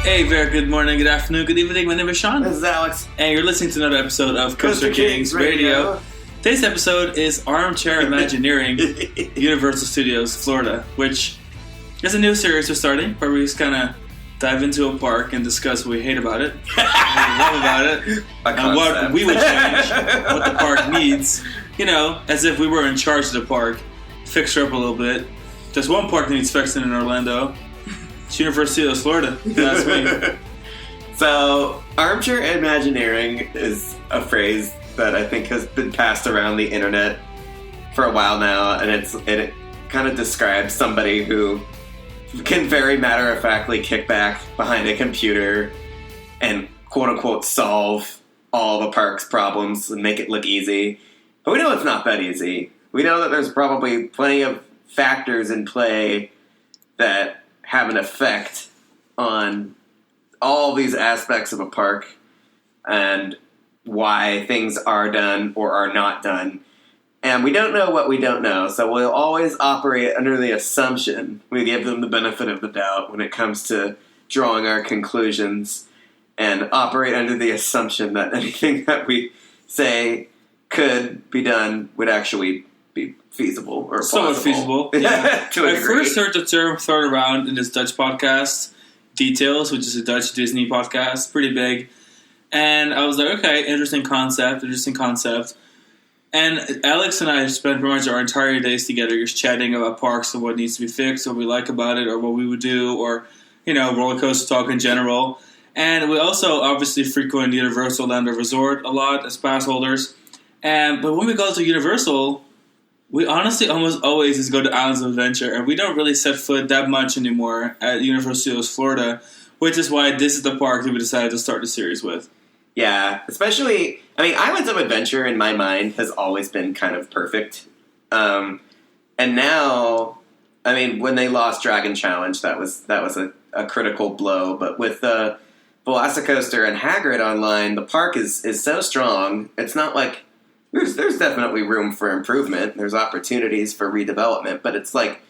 Hey, very good morning, good afternoon, good evening. My name is Sean. This is Alex. And you're listening to another episode of Coaster Kings Radio. Today's episode is Armchair Imagineering, Universal Studios, Florida, which is a new series we're starting, where we just kind of dive into a park and discuss what we hate about it, what we love about it, and what we would change, what the park needs. You know, as if we were in charge of the park. Fix her up a little bit. Just one park needs fixing in Orlando. It's Universal Studios, Florida, if you ask me. So, Armchair Imagineering is a phrase that I think has been passed around the internet for a while now, and it kind of describes somebody who can very matter-of-factly kick back behind a computer and quote-unquote solve all the park's problems and make it look easy. But we know it's not that easy. We know that there's probably plenty of factors in play that have an effect on all these aspects of a park and why things are done or are not done. And we don't know what we don't know, so we'll always operate under the assumption. We give them the benefit of the doubt when it comes to drawing our conclusions and operate under the assumption that anything that we say could be done would actually be feasible or possible. Somewhat feasible, yeah. To a I degree. first heard the term thrown around in this Dutch podcast, Details, which is a Dutch Disney podcast, pretty big. And I was like, okay, interesting concept. And Alex and I spent pretty much our entire days together just chatting about parks and what needs to be fixed, what we like about it, or what we would do, or, you know, roller coaster talk in general. And we also obviously frequent Universal Land or Resort a lot as pass holders. But when we go to Universal, we honestly almost always just go to Islands of Adventure, and we don't really set foot that much anymore at Universal Studios Florida, which is why this is the park that we decided to start the series with. Yeah, especially, I mean, Islands of Adventure in my mind has always been kind of perfect. And now, I mean, when they lost Dragon Challenge, that was a critical blow. But with the Velocicoaster and Hagrid online, the park is so strong. It's not like there's definitely room for improvement. There's opportunities for redevelopment, but it's like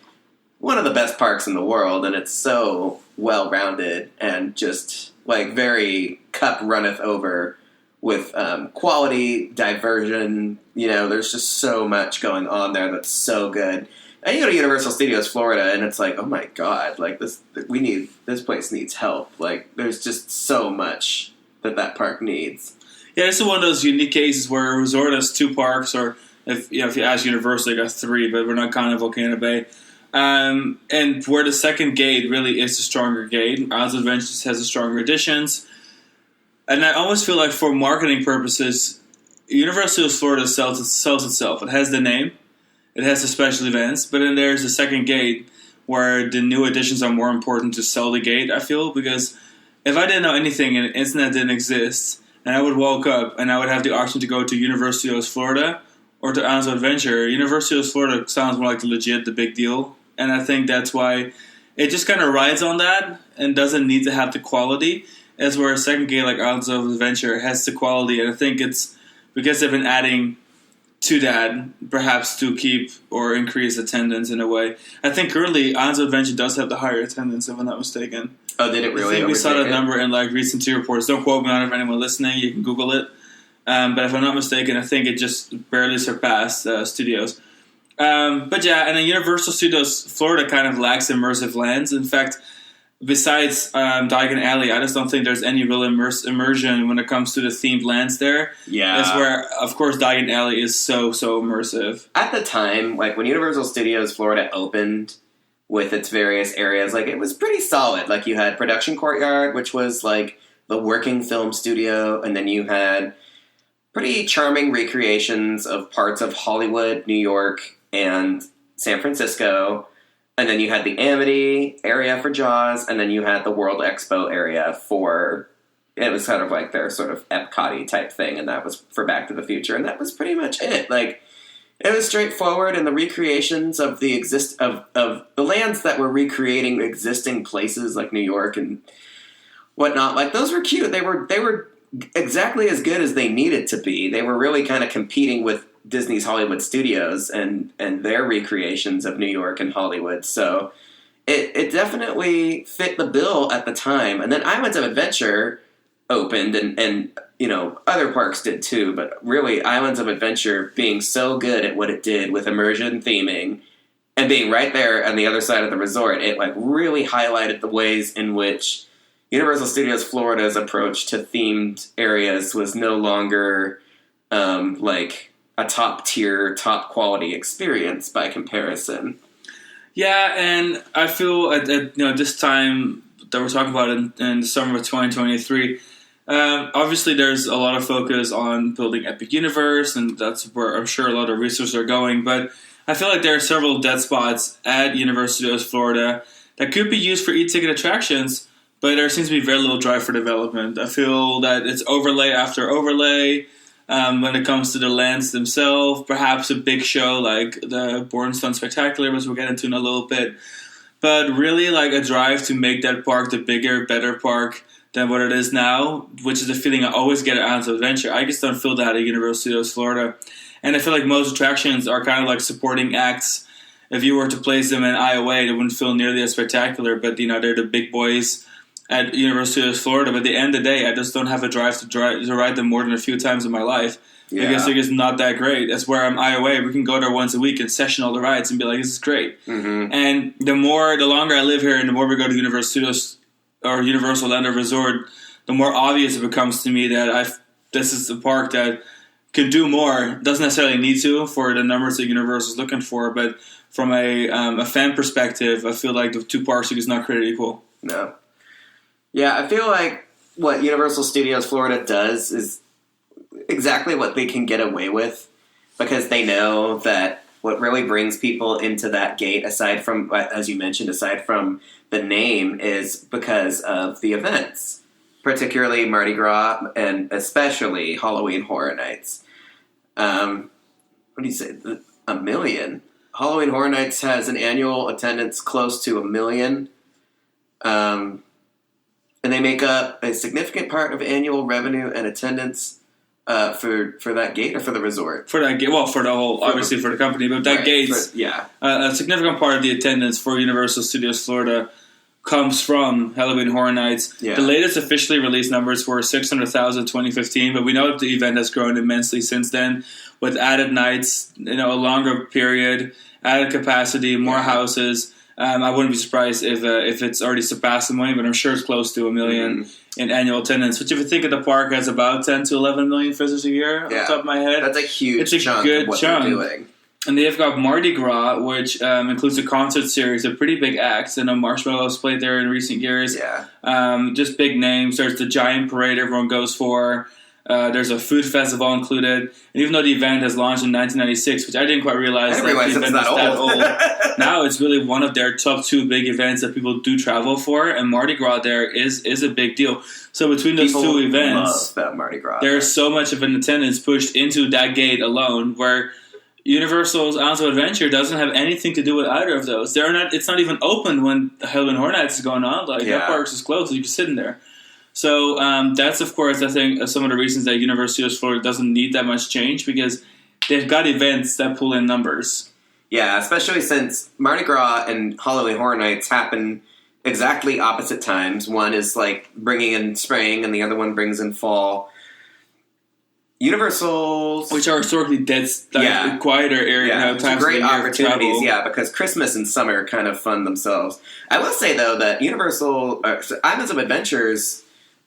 one of the best parks in the world, and it's so well-rounded and just like very cup runneth over with quality, diversion. You know, there's just so much going on there that's so good. And you go to Universal Studios Florida, and it's like, oh my god, like this place needs help. Like, there's just so much that park needs. Yeah, this is one of those unique cases where a resort has two parks, or if you ask Universal, they got three, but we're not counting Volcano Bay. And where the second gate really is the stronger gate. Islands of Adventure has the stronger additions. And I almost feel like for marketing purposes, Universal Studios Florida sells itself. It has the name, it has the special events, but then there's the second gate where the new additions are more important to sell the gate, I feel, because if I didn't know anything and the internet didn't exist, and I would walk up and I would have the option to go to Universal Studios Florida or to Islands of Adventure, Universal Studios Florida sounds more like the big deal. And I think that's why it just kind of rides on that and doesn't need to have the quality, as where a second gate like Islands of Adventure has the quality. And I think it's because they've been adding to that, perhaps to keep or increase attendance in a way. I think currently Islands of Adventure does have the higher attendance, if I'm not mistaken. Oh, did it really? I think we saw that number in like recent T reports. Don't quote me on it for anyone listening. You can Google it. But if I'm not mistaken, I think it just barely surpassed Studios. But yeah, and then Universal Studios Florida kind of lacks immersive lands. In fact, besides Diagon Alley, I just don't think there's any real immersion when it comes to the themed lands there. Yeah. That's where, of course, Diagon Alley is so immersive. At the time, like when Universal Studios Florida opened with its various areas, like it was pretty solid. Like you had Production Courtyard, which was like the working film studio, and then you had pretty charming recreations of parts of Hollywood, New York, and San Francisco. And then you had the Amity area for Jaws, and then you had the World Expo area for, it was kind of like their sort of Epcot-y type thing, and that was for Back to the Future, and that was pretty much it. Like, it was straightforward, and the recreations of the of the lands that were recreating existing places like New York and whatnot, like those were cute. They were exactly as good as they needed to be. They were really kind of competing with Disney's Hollywood Studios and their recreations of New York and Hollywood. So it definitely fit the bill at the time. And then Islands of Adventure opened, and other parks did too, but really Islands of Adventure being so good at what it did with immersion theming and being right there on the other side of the resort, it like really highlighted the ways in which Universal Studios Florida's approach to themed areas was no longer like a top tier, top quality experience by comparison. Yeah, and I feel at this time that we're talking about in the summer of 2023, obviously there's a lot of focus on building Epic Universe, and that's where I'm sure a lot of resources are going, but I feel like there are several dead spots at Universal Studios Florida that could be used for e-ticket attractions, but there seems to be very little drive for development. I feel that it's overlay after overlay when it comes to the lands themselves. Perhaps a big show like the Bornstone Spectacular, which we'll get into in a little bit. But really like a drive to make that park the bigger, better park than what it is now, which is the feeling I always get at Islands of Adventure. I just don't feel that at Universal Studios Florida. And I feel like most attractions are kind of like supporting acts. If you were to place them in IOA, they wouldn't feel nearly as spectacular, but they're the big boys at Universal Studios Florida. But at the end of the day, I just don't have a drive to ride them more than a few times in my life. Yeah. Because they're just not that great. That's where I'm IOA. We can go there once a week and session all the rides and be like, this is great. Mm-hmm. And the longer I live here and the more we go to Universal Studios or Universal Orlando Resort, the more obvious it becomes to me that this is a park that can do more. Doesn't necessarily need to for the numbers that Universal is looking for, but from a fan perspective, I feel like the two parks are just not created equal. No. Yeah, I feel like what Universal Studios Florida does is exactly what they can get away with, because they know that what really brings people into that gate, aside from, as you mentioned, aside from the name, is because of the events, particularly Mardi Gras and especially Halloween Horror Nights. What do you say? 1 million? Halloween Horror Nights has an annual attendance close to 1 million. And they make up a significant part of annual revenue and attendance for that gate or for the resort? For that gate, well, for the whole, obviously for the company, but that gate's a significant part of the attendance for Universal Studios Florida comes from Halloween Horror Nights. Yeah. The latest officially released numbers were 600,000 in 2015, but we know that the event has grown immensely since then, with added nights, a longer period, added capacity, more houses. I wouldn't be surprised if it's already surpassed the million, but I'm sure it's close to 1 million in annual attendance. Which, if you think of the park, has about 10 to 11 million visitors a year off the top of my head. That's a huge chunk of what they're doing. And they've got Mardi Gras, which includes a concert series of pretty big acts. I know Marshmallow's played there in recent years. Yeah. Just big names. There's the giant parade everyone goes for. There's a food festival included. And even though the event has launched in 1996, which I didn't quite realize that the event was that old. Now it's really one of their top 2 big events that people do travel for. And Mardi Gras there is a big deal. So between those two events, love that Mardi Gras. There's so much of an attendance pushed into that gate alone, where Universal's Islands of Adventure doesn't have anything to do with either of those. It's not even open when Halloween Horror Nights is going on. That park's is closed, so you're just sitting there. So that's, of course, I think some of the reasons that Universal Studios Florida doesn't need that much change, because they've got events that pull in numbers. Yeah, especially since Mardi Gras and Halloween Horror Nights happen exactly opposite times. One is like bringing in spring, and the other one brings in fall. Universal's, which are historically quieter area, times great opportunities. Yeah, because Christmas and summer kind of fund themselves. I will say though that Universal Islands of Adventure's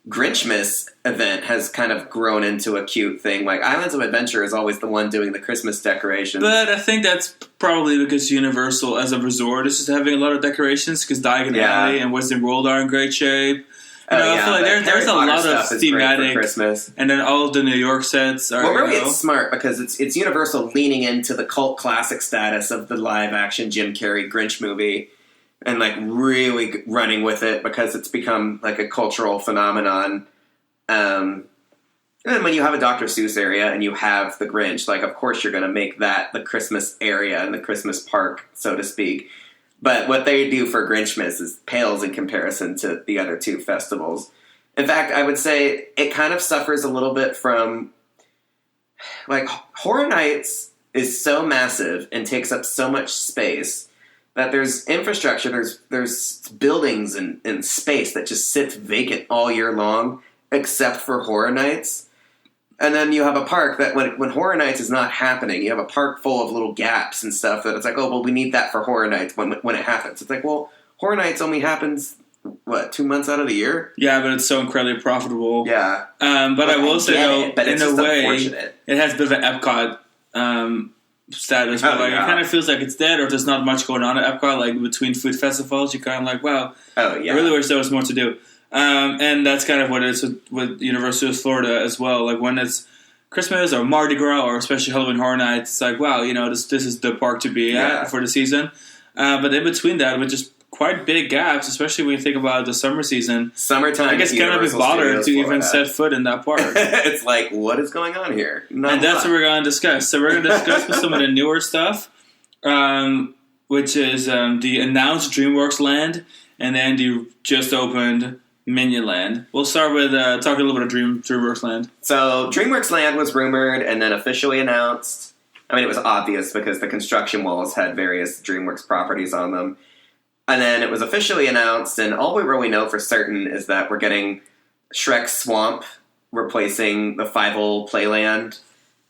Grinchmas event has kind of grown into a cute thing. Like, Islands of Adventure is always the one doing the Christmas decorations. But I think that's probably because Universal as a resort is just having a lot of decorations, because Diagon Alley and Wizarding World are in great shape. I feel like there's a lot of thematic Christmas, and then all of the New York sets are. Well, really, it's smart because it's Universal leaning into the cult classic status of the live action Jim Carrey Grinch movie, and like really running with it because it's become like a cultural phenomenon. And when you have a Dr. Seuss area and you have the Grinch, like, of course you're going to make that the Christmas area and the Christmas park, so to speak. But what they do for Grinchmas pales in comparison to the other two festivals. In fact, I would say it kind of suffers a little bit from, like, Horror Nights is so massive and takes up so much space that there's infrastructure, there's buildings and space that just sits vacant all year long, except for Horror Nights. And then you have a park that when Horror Nights is not happening, you have a park full of little gaps and stuff that it's like, oh, well, we need that for Horror Nights when it happens. It's like, well, Horror Nights only happens, 2 months out of the year? Yeah, but it's so incredibly profitable. Yeah. But I will say, though, in a way, unfortunate. it has a bit of an Epcot status, but it kind of feels like it's dead, or there's not much going on at Epcot. Like between food festivals, you're kind of like, wow, I really wish there was more to do. And that's kind of what it is with University of Florida as well. Like when it's Christmas or Mardi Gras or especially Halloween Horror Nights, it's like, wow, this is the park to be at for the season. But in between that, with just quite big gaps, especially when you think about the summer season. Summertime. I guess cannot be bothered to even set foot in that park. It's like, what is going on here? That's what we're going to discuss. So we're going to discuss with some of the newer stuff, which is the announced DreamWorks Land and then the just opened Minion Land. We'll start with talking a little bit of DreamWorks Land. So DreamWorks Land was rumored and then officially announced. I mean, it was obvious because the construction walls had various DreamWorks properties on them. And then it was officially announced, and all we really know for certain is that we're getting Shrek's Swamp replacing the Fievel Playland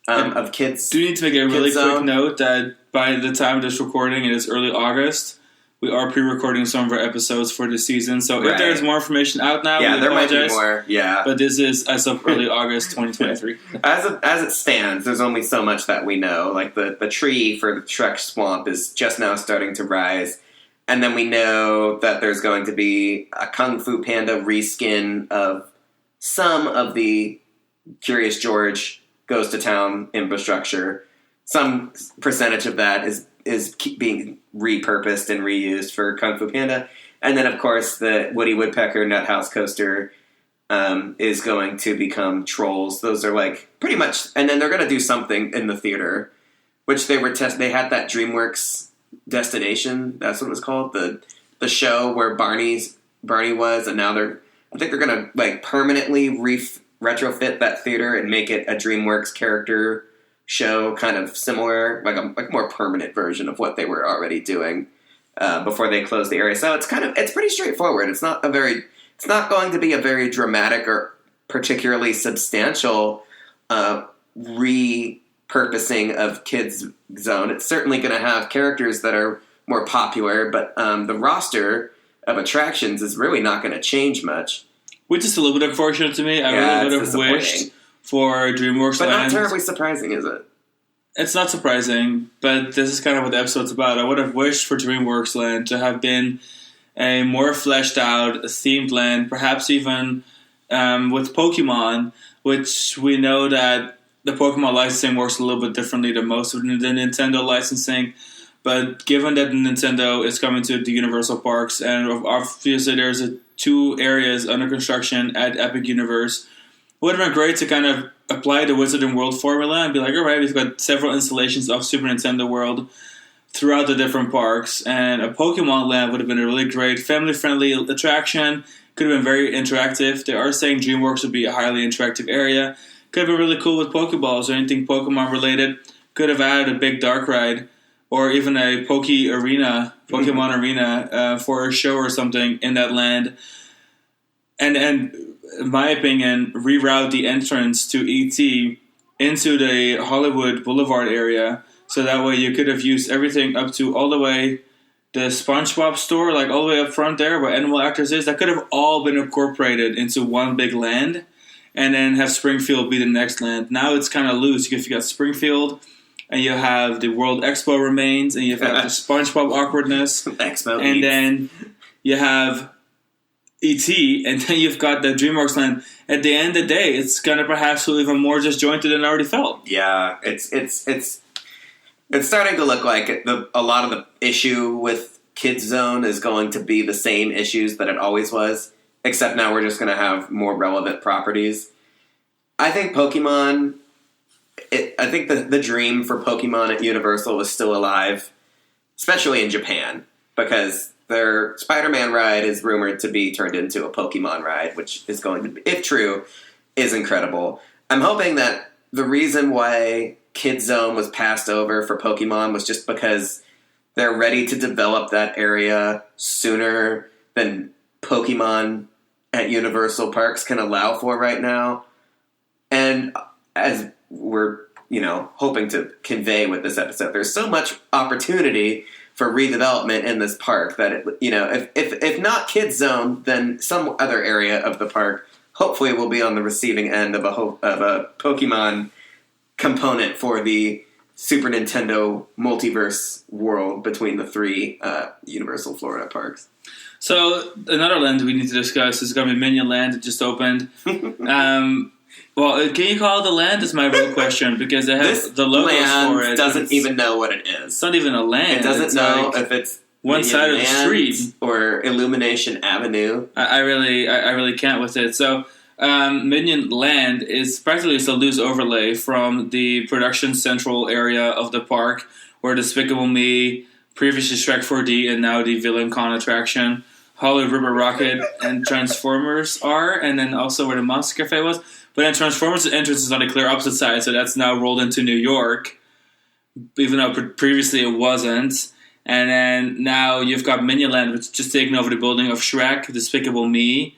of kids. Do need to make a really quick note that by the time of this recording, it is early August. We are pre-recording some of our episodes for this season, so if there's more information out now, there might be more. Yeah, but this is as of early August 2023. As it stands, there's only so much that we know. Like the tree for the Shrek Swamp is just now starting to rise. And then we know that there's going to be a Kung Fu Panda reskin of some of the Curious George Goes to Town infrastructure. Some percentage of that is being repurposed and reused for Kung Fu Panda. And then, of course, the Woody Woodpecker Nut House Coaster is going to become Trolls. Those are like pretty much... And then they're going to do something in the theater, which they had that DreamWorks... Destination, that's what it was called, the show where Barney was, and now I think they're gonna like permanently retrofit that theater and make it a DreamWorks character show, kind of similar, like a more permanent version of what they were already doing before they closed the area. So it's pretty straightforward. It's not going to be a very dramatic or particularly substantial repurposing of Kids Zone. It's certainly going to have characters that are more popular, but the roster of attractions is really not going to change much. Which is a little bit unfortunate to me. I really would have wished for DreamWorks But Land. not terribly surprising, is it? It's not surprising, but this is kind of what the episode's about. I would have wished for DreamWorks Land to have been a more fleshed out, themed land, perhaps even with Pokemon, which we know that the Pokemon licensing works a little bit differently than most of the Nintendo licensing. But given that Nintendo is coming to the Universal Parks, and obviously there's 2 areas under construction at Epic Universe, it would have been great to kind of apply the Wizarding World formula and be like, all right, we've got several installations of Super Nintendo World throughout the different parks, and a Pokemon Land would have been a really great family-friendly attraction. Could have been very interactive. They are saying DreamWorks would be a highly interactive area. Could have been really cool with Pokeballs or anything Pokemon related. Could have added a big dark ride or even a Pokemon Arena for a show or something in that land. And in my opinion, reroute the entrance to E.T. into the Hollywood Boulevard area, so that way you could have used everything up to all the way the SpongeBob store, like all the way up front there where Animal Actors is. That could have all been incorporated into one big land, and then have Springfield be the next land. Now it's kind of loose because you got Springfield, and you have the World Expo remains, and you have the SpongeBob awkwardness, and then you have E.T., and then you've got the DreamWorks Land. At the end of the day, it's going to perhaps feel even more disjointed than it already felt. Yeah, it's starting to look like a lot of the issue with Kids Zone is going to be the same issues that it always was, except now we're just going to have more relevant properties. I think Pokemon... I think the dream for Pokemon at Universal is still alive, especially in Japan, because their Spider-Man ride is rumored to be turned into a Pokemon ride, which is going to be, if true, is incredible. I'm hoping that the reason why Kids Zone was passed over for Pokemon was just because they're ready to develop that area sooner than Pokemon at Universal Parks can allow for right now. And as we're, hoping to convey with this episode, there's so much opportunity for redevelopment in this park that, if not Kids Zone, then some other area of the park hopefully will be on the receiving end of a Pokemon component for the Super Nintendo multiverse world between the three Universal Florida parks. So another land we need to discuss is going to be Minion Land. It just opened. Well, can you call it the land? Is my real question, because they have the logos for it. Doesn't even know what it is. It's not even a land. It doesn't know if it's one Minion side of the Land street or Illumination Avenue. I really can't with it. So Minion Land is practically a loose overlay from the production central area of the park, where Despicable Me, previously Shrek 4D, and now the Villain Con attraction, Hollywood River Rocket, and Transformers are, and then also where the Monster Cafe was. But then Transformers' entrance is on the clear opposite side, so that's now rolled into New York, even though previously it wasn't. And then now you've got Minion Land, which is just taking over the building of Shrek, Despicable Me,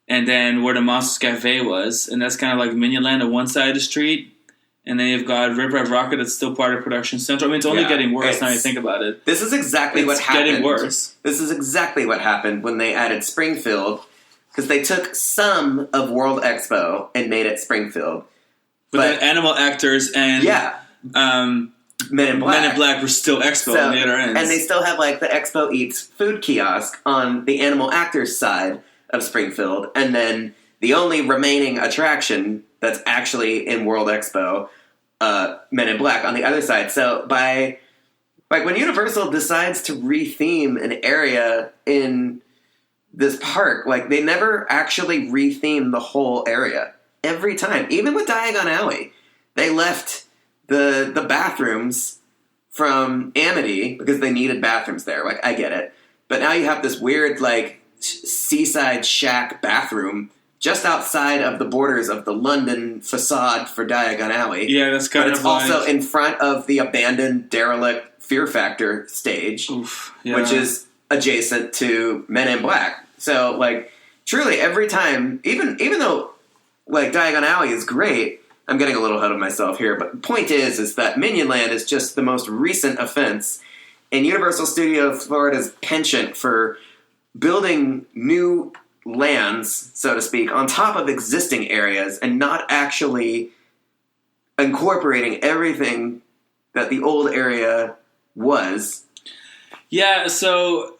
and then where the Monsters Cafe was. And that's kind of like Minion Land on one side of the street. And then you've got Rip Ride Rocket that's still part of Production Central. I mean, it's only getting worse now you think about it. This is exactly what happened. It's getting worse. This is exactly what happened when they added Springfield, because they took some of World Expo and made it Springfield. But the animal actors and Men in Black were still Expo on the other end. And they still have like the Expo Eats food kiosk on the animal actors side of Springfield. And then the only remaining attraction that's actually in World Expo, Men in Black, on the other side. So when Universal decides to retheme an area in this park, they never actually retheme the whole area. Every time. Even with Diagon Alley, they left the bathrooms from Amity because they needed bathrooms there. I get it. But now you have this weird, seaside shack bathroom just outside of the borders of the London facade for Diagon Alley. Yeah, that's kind of it's also in front of the abandoned, derelict Fear Factor stage, which is adjacent to Men in Black. So, truly, every time, even though, Diagon Alley is great, I'm getting a little ahead of myself here, but the point is that Minion Land is just the most recent offense in Universal Studios Florida's penchant for building new lands, so to speak, on top of existing areas and not actually incorporating everything that the old area was. Yeah, so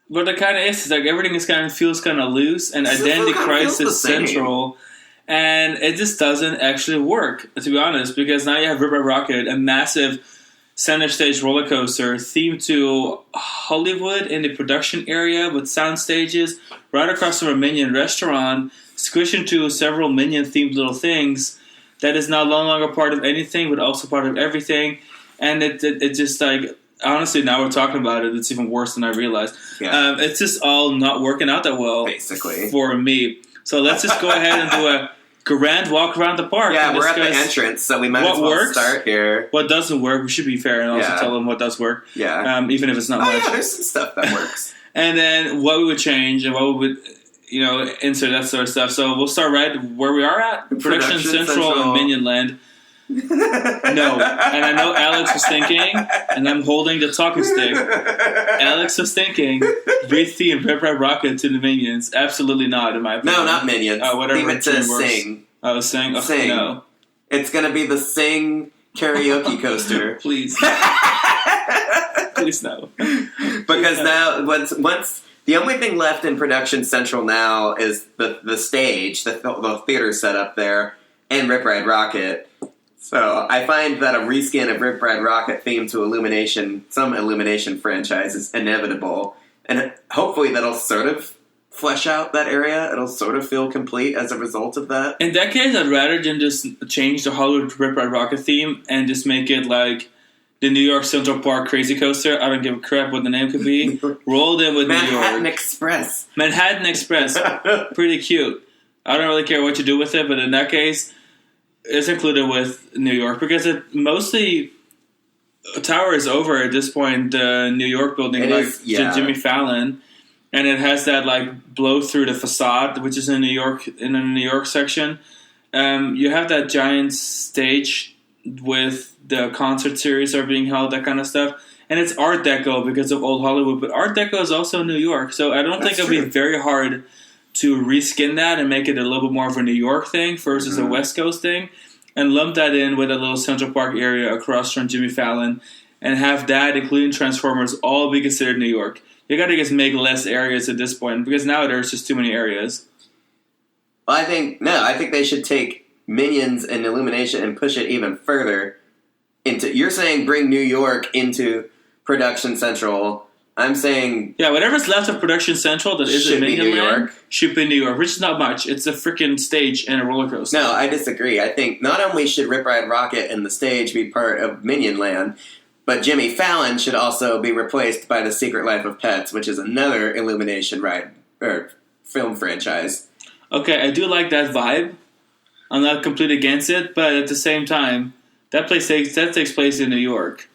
what it kind of is everything is feels kind of loose, and Identity Crisis Central, and it just doesn't actually work, to be honest, because now you have Rip Ride Rocket, a massive center stage roller coaster themed to Hollywood in the production area with sound stages right across from a Minion restaurant, squished into several Minion themed little things that is now no longer part of anything but also part of everything. And it just honestly, now we're talking about it, it's even worse than I realized. Yeah. It's just all not working out that well, basically, for me. So let's just go ahead and do a grand walk around the park. Yeah, we're at the entrance, so we might as well start here. What doesn't work, we should be fair and also tell them what does work. Yeah. Even if it's not much. Yeah, there's some stuff that works. And then what we would change and what we would, insert that sort of stuff. So we'll start right where we are at. Production Central and Minion Land. No. And I know Alex was thinking, and I'm holding the talking stick. Alex was thinking, retheme Rip Ride Rocket to the Minions. Absolutely not, in my opinion. No, not Minions. Whatever. Theme it to Sing. Oh, Sing? Oh, Sing. No. It's going to be the Sing karaoke coaster. Please. Please no. Because now, once the only thing left in Production Central now is the stage, the theater set up there, and Rip Ride Rocket. So I find that a reskin of Rip Ride Rocket themed to some Illumination franchise is inevitable. And hopefully that'll sort of flesh out that area. It'll sort of feel complete as a result of that. In that case, I'd rather than just change the Hollywood Rip Ride Rocket theme and just make it like the New York Central Park Crazy Coaster. I don't give a crap what the name could be. Rolled in with New York. Manhattan Express. Manhattan Express. Pretty cute. I don't really care what you do with it, but in that case, it's included with New York because it mostly Tower is over at this point. The New York building, It like is, yeah. Jimmy Fallon, and it has that like blow through the facade, which is in the New York section. You have that giant stage with the concert series are being held, that kind of stuff. And it's Art Deco because of old Hollywood, but Art Deco is also New York, so I don't think it'll be very hard to reskin that and make it a little bit more of a New York thing versus a West Coast thing, and lump that in with a little Central Park area across from Jimmy Fallon, and have that, including Transformers, all be considered New York. You got to just make less areas at this point, because now there's just too many areas. Well, I think they should take Minions and Illumination and push it even further into. You're saying bring New York into Production Central. I'm saying whatever's left of Production Central that isn't Minion Land should be New York, which is not much. It's a freaking stage and a roller coaster. No, I disagree. I think not only should Rip Ride Rockit and the stage be part of Minion Land, but Jimmy Fallon should also be replaced by The Secret Life of Pets, which is another Illumination ride or film franchise. Okay, I do like that vibe. I'm not completely against it, but at the same time, that takes place in New York.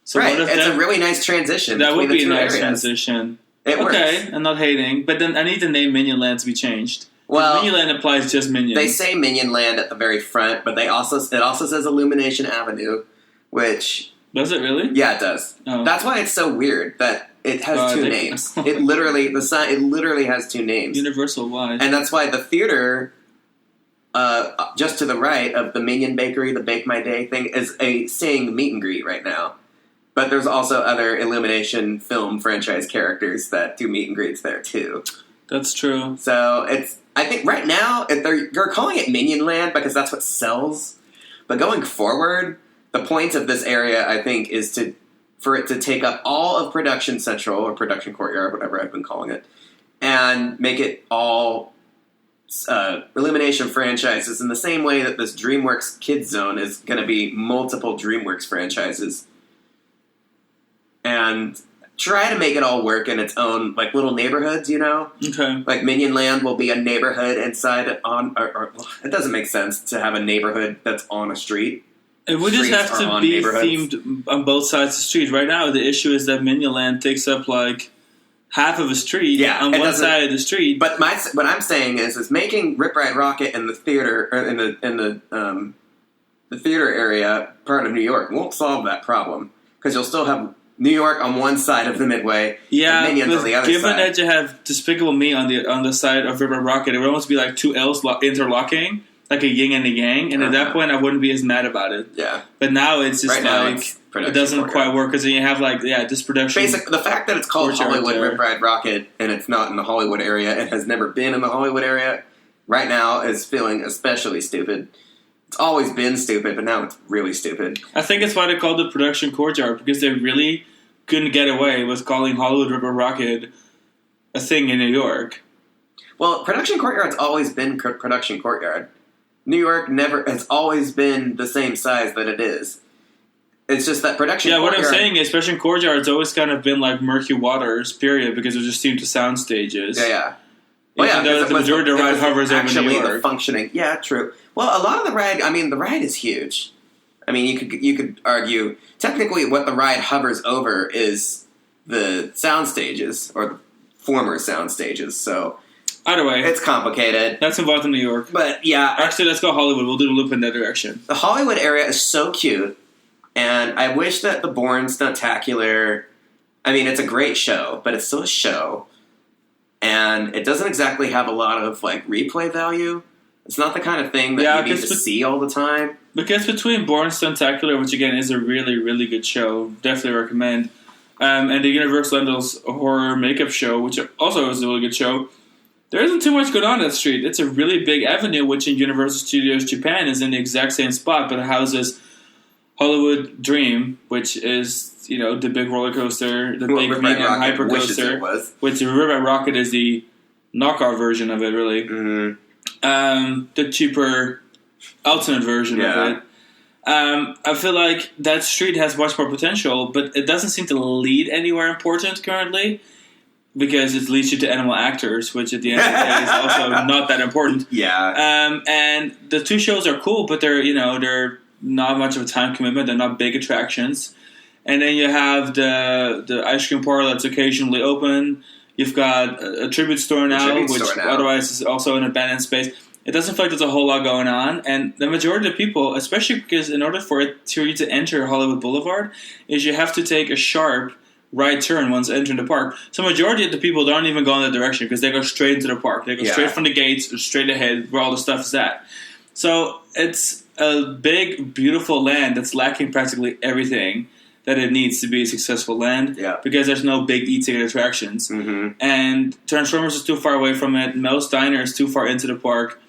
So right, it's a really nice transition. That would be a nice areas. Transition. It works. Okay, I'm not hating, but then I need the name Minion Land to be changed. Well, Minion Land applies just Minions. They say Minion Land at the very front, but it also says Illumination Avenue, which does it really? Yeah, it does. Oh. That's why it's so weird that it has two names. It literally has two names. Universal wide, and that's why the theater, just to the right of the Minion Bakery, the Bake My Day thing, is a Sing meet and greet right now. But there's also other Illumination film franchise characters that do meet and greets there too. That's true. So I think right now they're calling it Minion Land because that's what sells. But going forward, the point of this area, I think, is for it to take up all of Production Central or Production Courtyard, whatever I've been calling it, and make it all Illumination franchises in the same way that this DreamWorks Kids Zone is going to be multiple DreamWorks franchises. And try to make it all work in its own, like, little neighborhoods, you know? Okay. Like, Minion Land will be a neighborhood inside or it doesn't make sense to have a neighborhood that's on a street. It would just have to be themed on both sides of the street. Right now, the issue is that Minion Land takes up, like, half of a street on one side of the street. But what I'm saying is making Rip Ride Rockit in the theater, or in the theater area part of New York won't solve that problem. Because you'll still have New York on one side of the Midway, and Minions on the other side. Given that you have Despicable Me on the side of River Rocket, it would almost be like two L's interlocking, like a yin and a yang. And at that point, I wouldn't be as mad about it. Yeah. But now it's just it doesn't quite work because then you have this production. Basically, the fact that it's called Hollywood Rip Ride Rockit and it's not in the Hollywood area and has never been in the Hollywood area, right now is feeling especially stupid. It's always been stupid, but now it's really stupid. I think it's why they called it Production Courtyard, because they really couldn't get away with calling Hollywood River Rocket a thing in New York. Well, Production Courtyard's always been Production Courtyard. New York has always been the same size that it is. It's just that Production Courtyard... Yeah, what I'm saying is Production Courtyard's always kind of been like Murky Waters, period, because it was just themed to sound stages. Yeah. Well, the majority of the ride hovers over New York. The functioning. Yeah, true. Well, a lot of the ride, the ride is huge. I mean, you could argue, technically what the ride hovers over is the sound stages, or the former sound stages, so... Either way. It's complicated. That's involved in New York. But, yeah... Actually, let's go Hollywood. We'll do the loop in that direction. The Hollywood area is so cute, and I wish that the Bourne Stuntacular... it's a great show, but it's still a show. And it doesn't exactly have a lot of, replay value. It's not the kind of thing that you need to see all the time. Because between Bourne Stuntacular, which again is a really, really good show, definitely recommend, and the Universal Endless Horror Makeup Show, which also is a really good show, there isn't too much going on that street. It's a really big avenue, which in Universal Studios Japan is in the exact same spot, but it houses Hollywood Dream, which is, the big roller coaster, the big Medium Hyper Coaster, which River Ride Rocket is the knockoff version of it, really. Mm-hmm. The cheaper alternate version of it. I feel like that street has much more potential, but it doesn't seem to lead anywhere important currently, because it leads you to Animal Actors, which at the end of the day is also not that important. Yeah. And the two shows are cool, but they're not much of a time commitment. They're not big attractions. And then you have the ice cream parlor that's occasionally open. You've got a tribute store now, otherwise is also an abandoned space. It doesn't feel like there's a whole lot going on. And the majority of people, especially because in order for you to enter Hollywood Boulevard, is you have to take a sharp right turn once entering the park. So majority of the people don't even go in that direction because they go straight into the park. They go straight from the gates, straight ahead where all the stuff is at. So it's a big, beautiful land that's lacking practically everything that it needs to be a successful land because there's no big e-ticket attractions. Mm-hmm. And Transformers is too far away from it. Mel's Diner is too far into the park.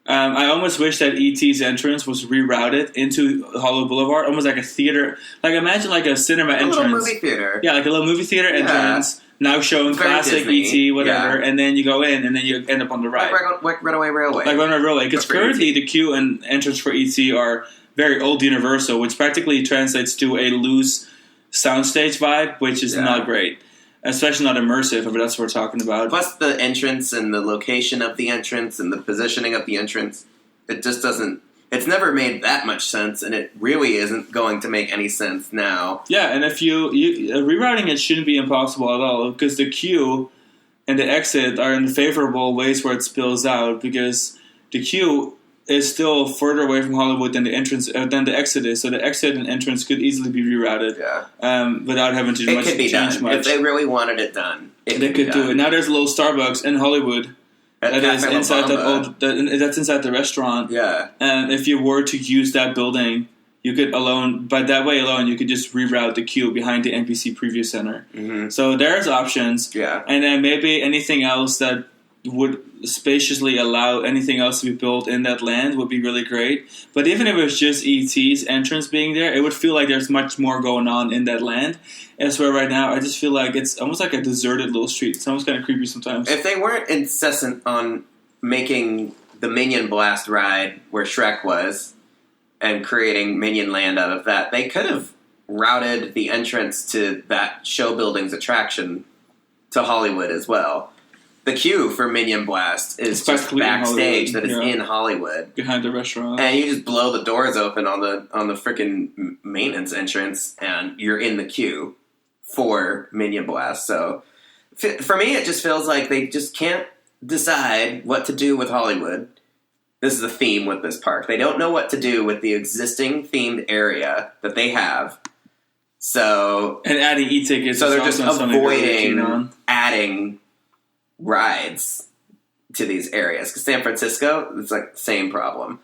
I almost wish that E.T.'s entrance was rerouted into Hollywood Boulevard, almost like a theater. Like, imagine like a cinema entrance. A little movie theater. Yeah, like a little movie theater entrance, now showing classic E.T., whatever, and then you go in, and then you end up on the right. Like Runaway Railway. Like Runaway Railway. Because currently the queue and entrance for E.T. are very old Universal, which practically translates to a loose soundstage vibe, which is not great. Especially not immersive, if that's what we're talking about. Plus the entrance and the location of the entrance and the positioning of the entrance, it just doesn't... It's never made that much sense, and it really isn't going to make any sense now. Yeah, and if you rerouting it shouldn't be impossible at all, because the queue and the exit are in favorable ways where it spills out, because the queue is still further away from Hollywood than the entrance than the exit is. So the exit and entrance could easily be rerouted without having to change much. If they really wanted it done, they could do it. Now there's a little Starbucks in Hollywood that's inside the restaurant. Yeah. And if you were to use that building, you could by that way alone, you could just reroute the queue behind the NPC Preview Center. Mm-hmm. So there's options. Yeah. And then maybe anything else that would spaciously allow anything else to be built in that land would be really great. But even if it was just E.T.'s entrance being there, it would feel like there's much more going on in that land. As where right now, I just feel like it's almost like a deserted little street. It's almost kind of creepy sometimes. If they weren't incessant on making the Minion Blast ride where Shrek was and creating Minion Land out of that, they could have routed the entrance to that show building's attraction to Hollywood as well. The queue for Minion Blast is just backstage that is in Hollywood. Behind the restaurant. And you just blow the doors open on the freaking maintenance entrance and you're in the queue for Minion Blast. So for me, it just feels like they just can't decide what to do with Hollywood. This is a theme with this park. They don't know what to do with the existing themed area that they have. So... And adding e-tickets. So they're just avoiding adding rides to these areas. Because San Francisco, it's like the same problem.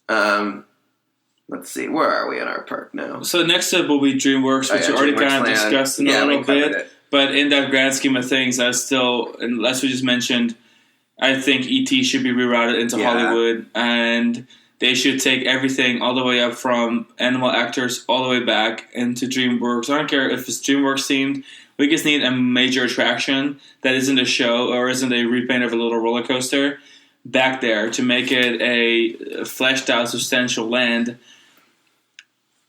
Let's see, where are we in our park now? So next up will be DreamWorks, which we already kind of discussed in a little bit. But in that grand scheme of things, as we just mentioned, I think E.T. should be rerouted into Hollywood, and they should take everything all the way up from animal actors all the way back into DreamWorks. I don't care if it's DreamWorks themed. We just need a major attraction that isn't a show or isn't a repaint of a little roller coaster back there to make it a fleshed out, substantial land.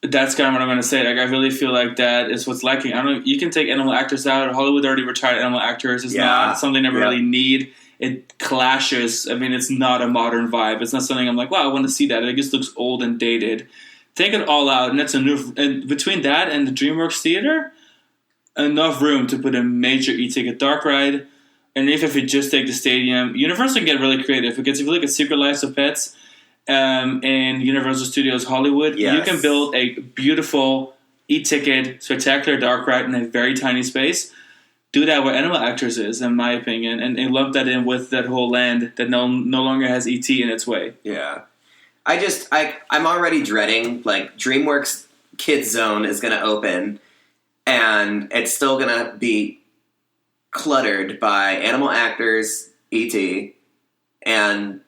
That's kind of what I'm going to say. Like, I really feel like that is what's lacking. You can take animal actors out. Hollywood already retired animal actors. It's not something they really need. It clashes. I mean, it's not a modern vibe. It's not something I'm like, wow, I want to see that. It just looks old and dated. Take it all out, and that's and between that and the DreamWorks Theater, enough room to put a major e-ticket dark ride. And if you just take the stadium, Universal can get really creative, because if you look at Secret Lives of Pets in Universal Studios Hollywood, you can build a beautiful e-ticket, spectacular dark ride in a very tiny space. Do that where Animal Actors is, in my opinion, and lump that in with that whole land that no longer has E.T. in its way. Yeah. I'm already dreading, like, DreamWorks Kids Zone is going to open, and it's still going to be cluttered by Animal Actors, E.T., and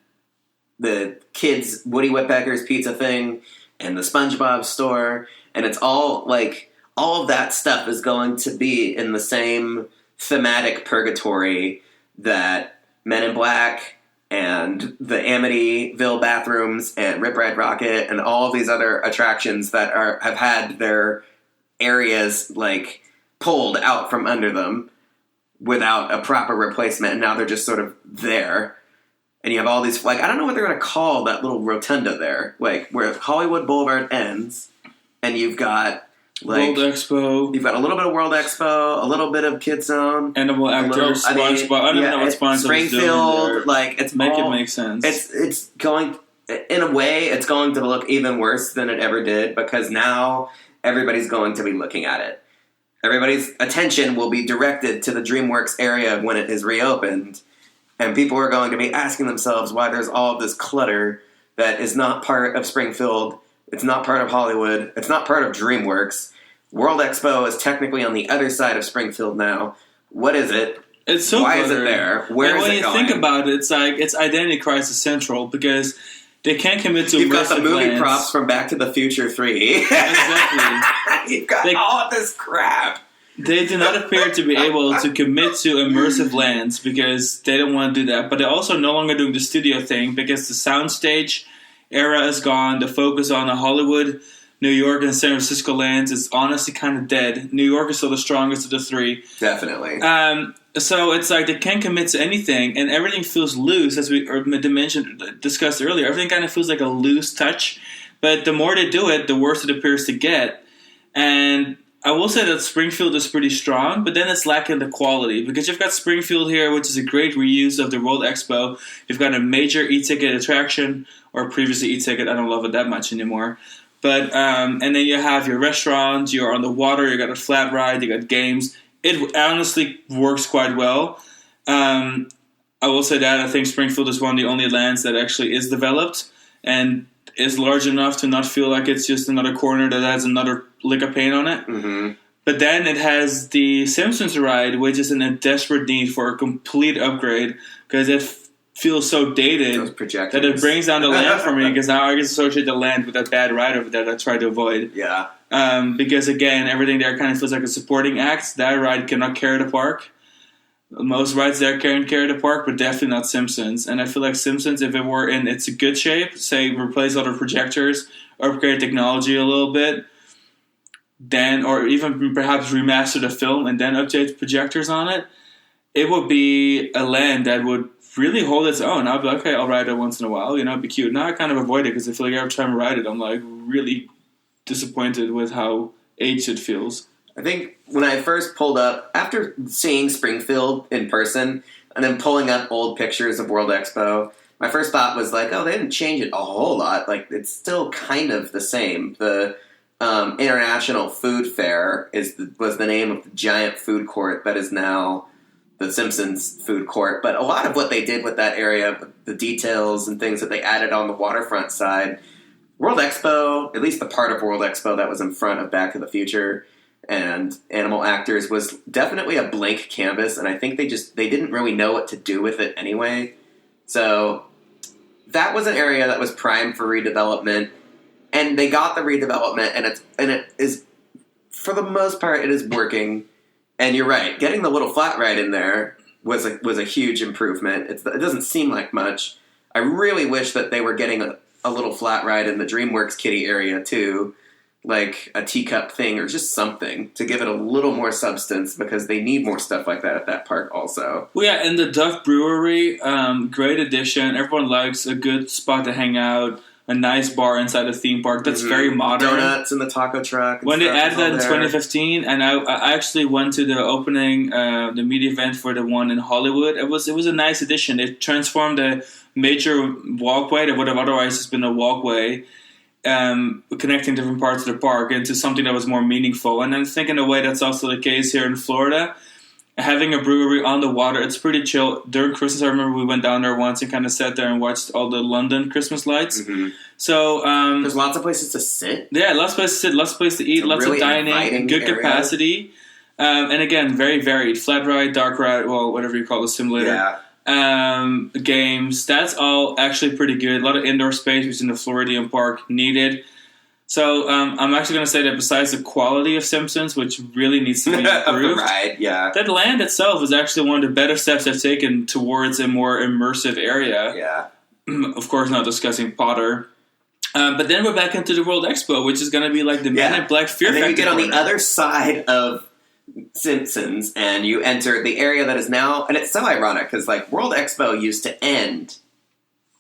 the kids' Woody Woodpecker's pizza thing, and the SpongeBob store, and it's all, like, all of that stuff is going to be in the same thematic purgatory that Men in Black and the Amityville bathrooms and Rip Ride Rocket and all of these other attractions that have had their areas, like, pulled out from under them without a proper replacement, and now they're just sort of there. And you have all these, like, I don't know what they're going to call that little rotunda there, like, where Hollywood Boulevard ends, and you've got World Expo. You've got a little bit of World Expo, a little bit of Kid Zone. Animal Actors, SpongeBob. I don't know what SpongeBob is doing there. Like, it's Make it make sense. It's going... In a way, it's going to look even worse than it ever did, because now everybody's going to be looking at it. Everybody's attention will be directed to the DreamWorks area when it is reopened, and people are going to be asking themselves why there's all of this clutter that is not part of Springfield, it's not part of Hollywood, it's not part of DreamWorks. World Expo is technically on the other side of Springfield now. What is it? It's so Why is it there? Where is it going? When you think about it, it's like it's Identity Crisis Central, because they can't commit to. You've got the movie props from Back to the Future 3. Exactly. You've got all of this crap. They do not appear to be able to commit to immersive lands because they don't want to do that. But they're also no longer doing the studio thing because the soundstage era is gone. The focus on the Hollywood, New York, and San Francisco lands is honestly kind of dead. New York is still the strongest of the three. Definitely. So it's like they can't commit to anything, and everything feels loose, as we discussed earlier. Everything kind of feels like a loose touch, but the more they do it, the worse it appears to get. And I will say that Springfield is pretty strong, but then it's lacking the quality, because you've got Springfield here, which is a great reuse of the World Expo. You've got a major e-ticket attraction, or previously e-ticket. I don't love it that much anymore. But and then you have your restaurants, you're on the water, you got a flat ride, you got games. It honestly works quite well. I will say that I think Springfield is one of the only lands that actually is developed and is large enough to not feel like it's just another corner that has another lick of paint on it. Mm-hmm. But then it has the Simpsons ride, which is in a desperate need for a complete upgrade because it feels so dated that it brings down the land for me, because now I can associate the land with that bad ride over there that I try to avoid. Yeah. Because, again, everything there kind of feels like a supporting act. That ride cannot carry the park. Most rides there can carry the park, but definitely not Simpsons. And I feel like Simpsons, if it were in its good shape, say replace other projectors, upgrade technology a little bit, then, or even perhaps remaster the film and then update projectors on it, it would be a land that would really hold its own. I'd be like, okay, I'll ride it once in a while, it'd be cute. Now I kind of avoid it because I feel like every time I ride it, I'm like really disappointed with how aged it feels. I think when I first pulled up, after seeing Springfield in person and then pulling up old pictures of World Expo, my first thought was like, oh, they didn't change it a whole lot. Like, it's still kind of the same. The International Food Fair was the name of the giant food court that is now the Simpsons food court. But a lot of what they did with that area, the details and things that they added on the waterfront side, World Expo, at least the part of World Expo that was in front of Back to the Future and Animal Actors, was definitely a blank canvas, and I think they didn't really know what to do with it anyway. So that was an area that was primed for redevelopment, and they got the redevelopment, and it is, for the most part, it is working. And you're right, getting the little flat ride in there was a huge improvement. It doesn't seem like much. I really wish that they were getting a little flat ride in the DreamWorks Kiddie area too, like a teacup thing or just something to give it a little more substance, because they need more stuff like that at that park also. Well, yeah, and the Duff Brewery, great addition. Everyone likes a good spot to hang out, a nice bar inside a theme park that's very modern. Donuts in the taco truck. When they added that in 2015, and I actually went to the opening, the media event for the one in Hollywood. It was a nice addition. It transformed a major walkway that would have otherwise just been a walkway, connecting different parts of the park, into something that was more meaningful. And I think in a way that's also the case here in Florida. Having a brewery on the water, it's pretty chill. During Christmas, I remember we went down there once and kind of sat there and watched all the London Christmas lights. Mm-hmm. So there's lots of places to sit. Yeah, lots of places to sit, lots of places to eat, lots really of dining, good area. Capacity. And again, very varied. Flat ride, dark ride, well, whatever you call the simulator. Yeah. Games, that's all actually pretty good. A lot of indoor space, which is in the Floridian Park, needed. So I'm actually going to say that besides the quality of Simpsons, which really needs to be improved, of the ride, yeah, that land itself is actually one of the better steps they've taken towards a more immersive area. Yeah. Of course, not discussing Potter. But then we're back into the World Expo, which is going to be like the Men in Black Fear Factor. And then you get on corner. the other side of Simpsons, and you enter the area that is now, and it's so ironic, because like World Expo used to end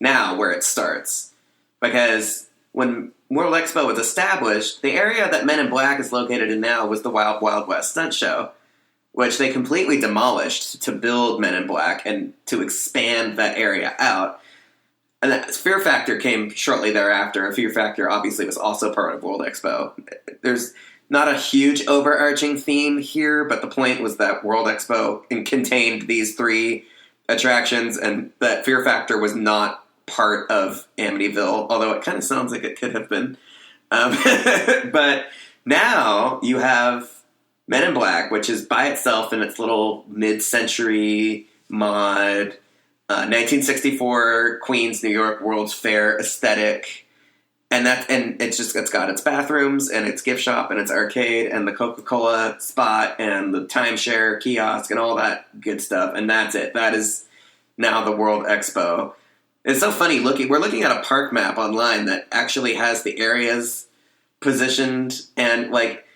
now where it starts. Because when World Expo was established, the area that Men in Black is located in now was the Wild Wild West stunt show, which they completely demolished to build Men in Black and to expand that area out. And that Fear Factor came shortly thereafter, and Fear Factor obviously was also part of World Expo. There's not a huge overarching theme here, but the point was that World Expo contained these 3 attractions, and that Fear Factor was not part of Amityville, although it kind of sounds like it could have been. But now you have Men in Black, which is by itself in its little mid-century mod, 1964 Queens, New York World's Fair aesthetic. And it's got its bathrooms and its gift shop and its arcade and the Coca-Cola spot and the timeshare kiosk and all that good stuff. And that's it. That is now the World Expo. It's so funny we're looking at a park map online that actually has the areas positioned, and like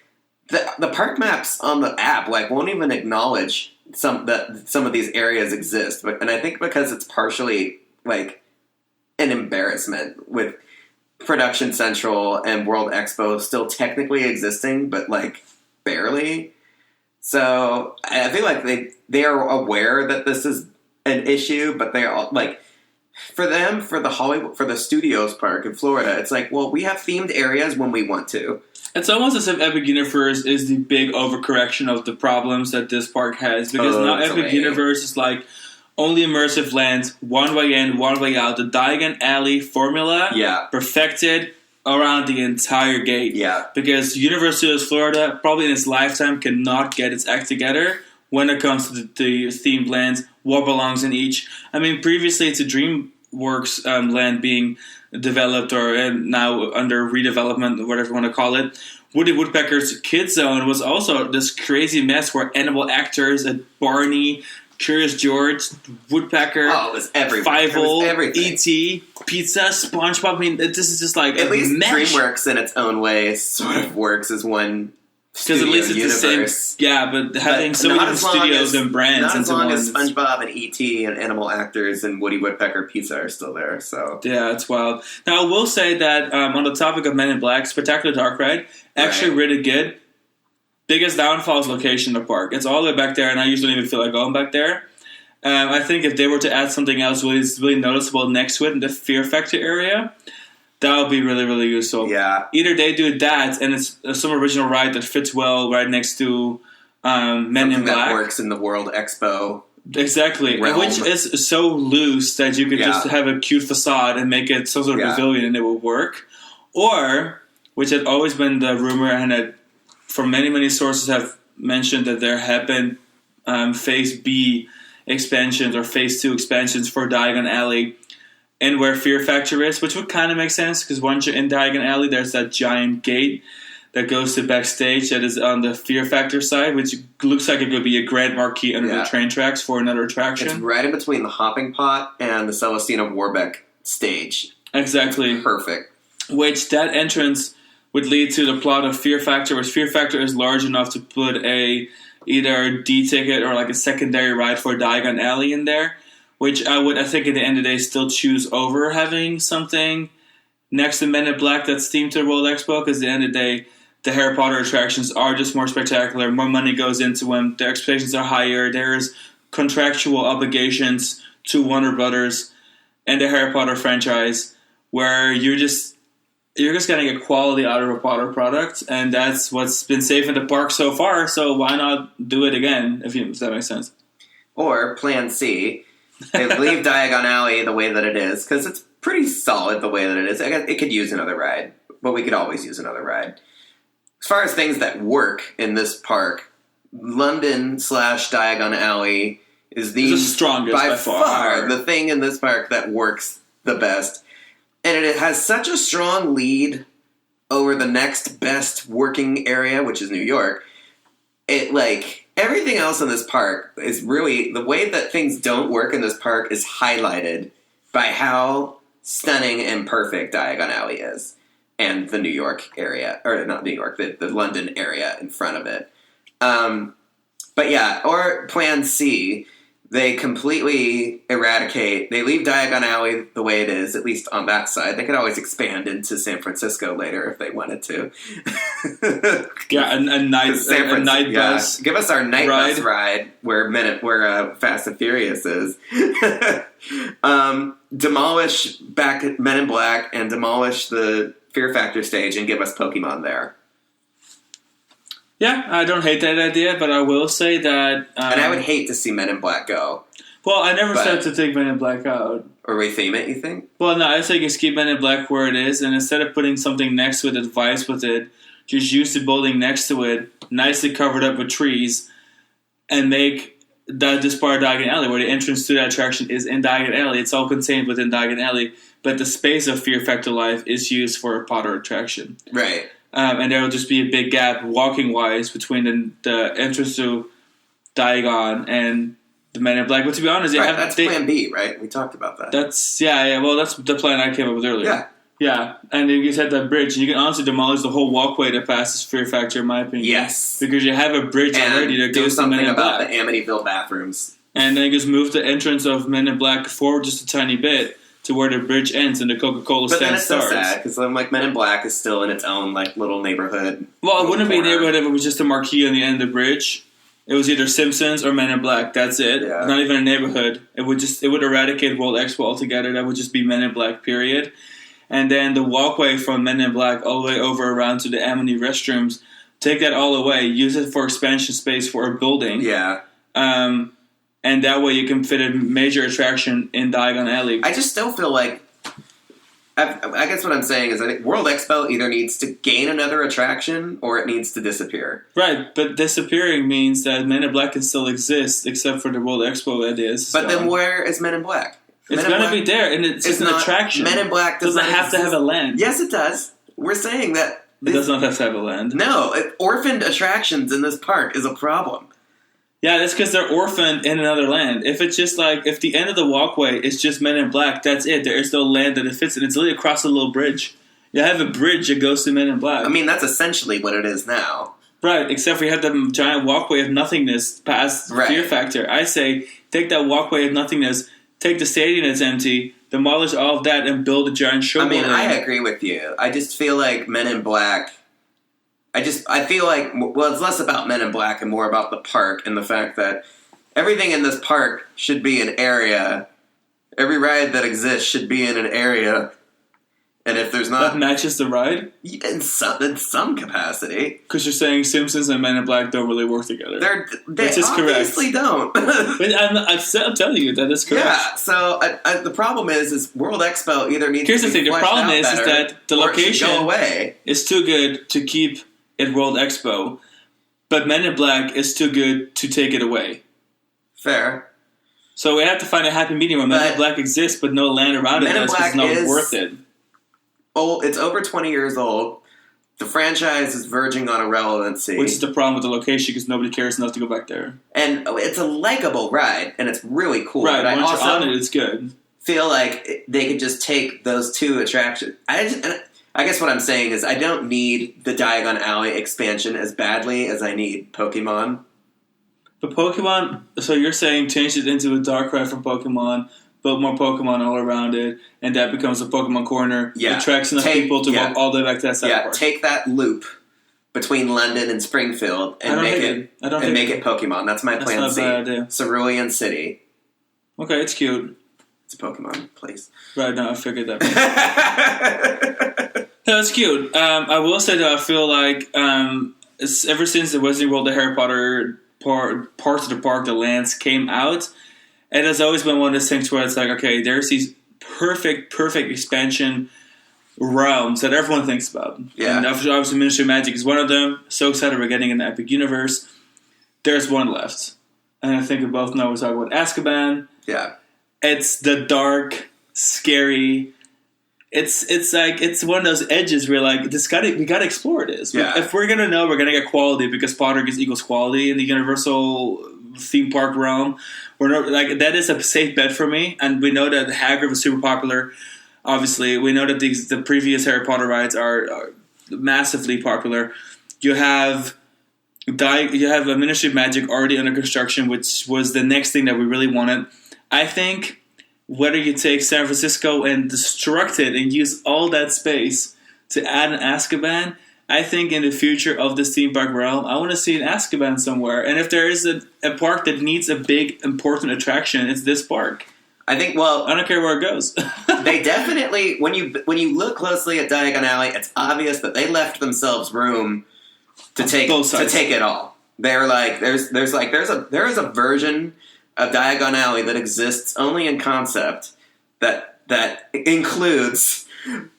the park maps on the app like won't even acknowledge some of these areas exist. And I think because it's partially like an embarrassment with Production Central and World Expo still technically existing, but like barely. So I feel like they are aware that this is an issue, but they are like, for them, for the Studios Park in Florida, it's like, well, we have themed areas when we want to. It's almost as if Epic Universe is the big overcorrection of the problems that this park has, because now Epic Universe is like only immersive lands, one way in, one way out. The Diagon Alley formula, perfected around the entire gate. Yeah, because Universal Studios Florida probably in its lifetime cannot get its act together when it comes to the themed lands, what belongs in each. I mean, previously to DreamWorks land being developed or now under redevelopment, whatever you want to call it, Woody Woodpecker's Kid Zone was also this crazy mess where animal actors at Barney, Curious George, Woodpecker, it was everything. Fievel, E.T., Pizza, SpongeBob. I mean, this is just like at least mesh. DreamWorks in its own way sort of works as one. Because at least it's universe. The same, but having so many studios and brands, not as long as one, SpongeBob and E.T. and Animal Actors and Woody Woodpecker Pizza are still there. So yeah, it's wild. Now I will say that on the topic of Men in Black, Spectacular Dark Ride actually really good. Biggest downfall is location of the park. It's all the way back there, and I usually don't even feel like going back there. I think if they were to add something else really noticeable next to it in the Fear Factor area, that would be really, really useful. Yeah. Either they do that, and it's some original ride that fits well right next to Men in Black. That works in the World Expo. Exactly. Realm. Which is so loose that you could just have a cute facade and make it some sort of pavilion and it will work. Or, which had always been the rumor, and that from many, many sources have mentioned that there have been Phase B expansions or Phase 2 expansions for Diagon Alley and where Fear Factor is, which would kind of make sense because once you're in Diagon Alley, there's that giant gate that goes to backstage that is on the Fear Factor side, which looks like it could be a grand marquee under the train tracks for another attraction. It's right in between the Hopping Pot and the Celestina Warbeck stage. Exactly. Perfect. Which that entrance would lead to the plot of Fear Factor, which Fear Factor is large enough to put either a D ticket or like a secondary ride for Diagon Alley in there. Which I think at the end of the day still choose over having something next to Men in Black that's themed to the World Expo, because at the end of the day, the Harry Potter attractions are just more spectacular. More money goes into them. Their expectations are higher. There's contractual obligations to Warner Brothers and the Harry Potter franchise where you're just getting a quality out of a Potter product, and that's what's been safe in the park so far, so why not do it again, if that makes sense. Or Plan C. They leave Diagon Alley the way that it is, because it's pretty solid the way that it is. It could use another ride, but we could always use another ride. As far as things that work in this park, London/Diagon Alley is the strongest by far the thing in this park that works the best. And it has such a strong lead over the next best working area, which is New York. Everything else in this park is really, the way that things don't work in this park is highlighted by how stunning and perfect Diagon Alley is. And the New York area, or not New York, the London area in front of it. But yeah, or Plan C, They completely eradicate. They leave Diagon Alley the way it is, at least on that side. They could always expand into San Francisco later if they wanted to. Yeah, a night bus. Give us our night bus ride where Fast and Furious is. Demolish back Men in Black and demolish the Fear Factor stage and give us Pokemon there. Yeah, I don't hate that idea, but I will say that... and I would hate to see Men in Black go. Well, I never said to take Men in Black out. Or retheme it, you think? Well, no, I say you keep Men in Black where it is, and instead of putting something next to it, advice with it, just use the building next to it, nicely covered up with trees, and make this part of Diagon Alley, where the entrance to that attraction is in Diagon Alley. It's all contained within Diagon Alley, but the space of Fear Factor Life is used for a Potter attraction. Right. And there will just be a big gap, walking-wise, between the entrance to Diagon and the Men in Black. But to be honest, that's Plan B, right? We talked about that. That's well, that's the plan I came up with earlier. Yeah. Yeah, and you just had that bridge, and you can honestly demolish the whole walkway that passes Fear Factor, in my opinion. Yes. Because you have a bridge already that goes to Men in Black. Do something about the Amityville bathrooms. And then you just move the entrance of Men in Black forward just a tiny bit to where the bridge ends and the Coca-Cola stand starts. But then it's so sad, because like Men in Black is still in its own like little neighborhood. Well, it wouldn't be a neighborhood if it was just a marquee on the end of the bridge. It was either Simpsons or Men in Black. That's it. Yeah. Not even a neighborhood. It would eradicate World Expo altogether. That would just be Men in Black, period. And then the walkway from Men in Black all the way over around to the Amity restrooms, take that all away. Use it for expansion space for a building. Yeah. And that way you can fit a major attraction in Diagon Alley. I just still feel like... I guess what I'm saying is I think World Expo either needs to gain another attraction or it needs to disappear. Right, but disappearing means that Men in Black can still exist except for the World Expo ideas. But then where is Men in Black? It's going to be there, and it's just an attraction. Men in Black doesn't have to have a land. Yes, it does. We're saying that... It does not have to have a land. No, orphaned attractions in this park is a problem. Yeah, that's because they're orphaned in another land. If it's just like, if the end of the walkway is just Men in Black, that's it. There is no land that it fits in. It's literally across a little bridge. You have a bridge that goes to Men in Black. I mean, that's essentially what it is now. Right, except for you have the giant walkway of nothingness past Fear Factor. I say, take that walkway of nothingness, take the stadium that's empty, demolish all of that, and build a giant show. I mean, I agree with you. I just feel like Men in Black... I feel like, well, it's less about Men in Black and more about the park and the fact that everything in this park should be an area. Every ride that exists should be in an area. And if there's not... That matches the ride? In some capacity. Because you're saying Simpsons and Men in Black don't really work together. They obviously don't. I'm telling you, that is correct. Yeah, so the problem is World Expo either needs Here's to be the thing, the problem is better, that the location go away. is too good to keep at World Expo, but Men in Black is too good to take it away. Fair. So we have to find a happy medium where Men in Black exists, but no land around it because it's not worth it. Oh, it's over 20 years old. The franchise is verging on irrelevancy. Which is the problem with the location because nobody cares enough to go back there. And it's a likable ride, and it's really cool. Right, but once you're on it, it's good. Feel like they could just take those two attractions. I guess what I'm saying is I don't need the Diagon Alley expansion as badly as I need Pokemon. But Pokemon, so you're saying change it into a dark ride from Pokemon, build more Pokemon all around it, and that becomes a Pokemon corner. Yeah. Attracts enough people to walk all the way back to that side. Yeah, take that loop between London and Springfield and make it Pokemon. That's my plan. That's not a bad idea. Cerulean City. Okay, it's cute. It's a Pokemon place. Right, no, I figured that. No, it's cute. I will say that I feel like ever since the Wizarding World, the Harry Potter parts of the park, the lands came out, it has always been one of those things where it's like, okay, there's these perfect expansion realms that everyone thinks about. Yeah. And obviously Ministry of Magic is one of them. So excited we're getting in the Epic Universe. There's one left. And I think we both know we're talking about Azkaban. Yeah. It's the dark, scary... It's like it's one of those edges where like we gotta explore this. Yeah. If we're gonna know, we're gonna get quality because Potter equals quality in the Universal theme park realm. We're not like that is a safe bet for me, and we know that Hagrid was super popular. Obviously, we know that the previous Harry Potter rides are massively popular. You have You have a Ministry of Magic already under construction, which was the next thing that we really wanted. I think whether you take San Francisco and destruct it and use all that space to add an Azkaban, I think in the future of this theme park realm, I want to see an Azkaban somewhere. And if there is a park that needs a big, important attraction, it's this park. I think, well... I don't care where it goes. They definitely, when you look closely at Diagon Alley, it's obvious that they left themselves room to take it all. They're like, there is a version of Diagon Alley that exists only in concept that includes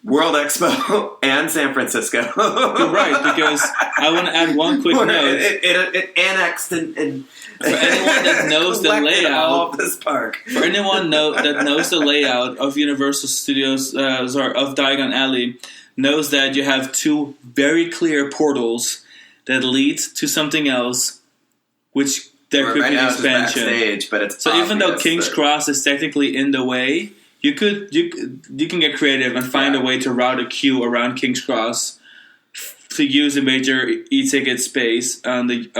World Expo and San Francisco. You're right, because I want to add one quick note. It annexed and for anyone that knows the layout all of this park. For anyone that knows the layout of Universal Studios, of Diagon Alley, knows that you have two very clear portals that lead to something else, which there could be an expansion. Backstage, but it's so even though King's Cross is technically in the way, you can get creative and find a way to route a queue around King's Cross to use a major e-ticket space on the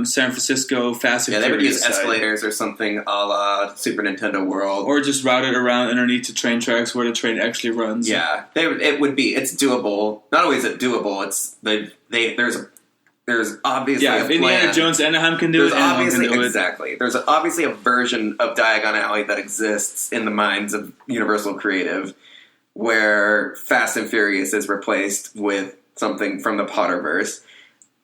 San Francisco Fast and Furious they would use side. escalators or something a la Super Nintendo World, or just route it around underneath the train tracks where the train actually runs. Yeah, it's doable. Not always doable. It's there's obviously if Indiana Jones Anaheim can do it, Anaheim can do it. Exactly. There's obviously a version of Diagon Alley that exists in the minds of Universal Creative where Fast and Furious is replaced with something from the Potterverse.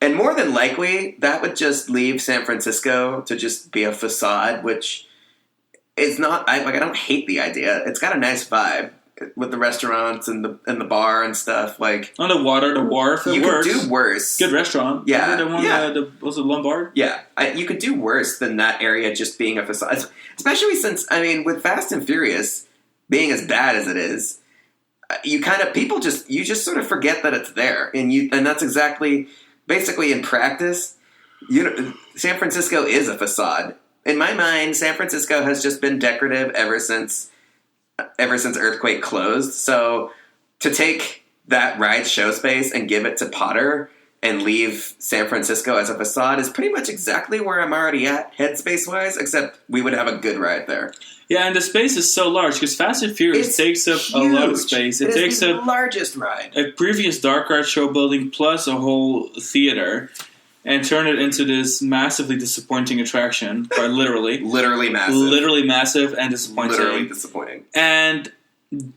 And more than likely, that would just leave San Francisco to just be a facade, which is not... I don't hate the idea. It's got a nice vibe with the restaurants and the bar and stuff. Like on the water, the wharf, you could do worse. Good restaurant. Yeah. Was it Lombard? Yeah. You could do worse than that area just being a facade. Especially since, with Fast and Furious being as bad as it is, you just sort of forget that it's there. And that's exactly, basically in practice, San Francisco is a facade. In my mind, San Francisco has just been decorative ever since Earthquake closed. So to take that ride show space and give it to Potter and leave San Francisco as a facade is pretty much exactly where I'm already at headspace-wise, except we would have a good ride there. Yeah, and the space is so large because Fast and Furious takes up a lot of space. It takes the up largest ride. A previous dark ride show building plus a whole theater and turn it into this massively disappointing attraction. Literally massive and disappointing. Literally disappointing. And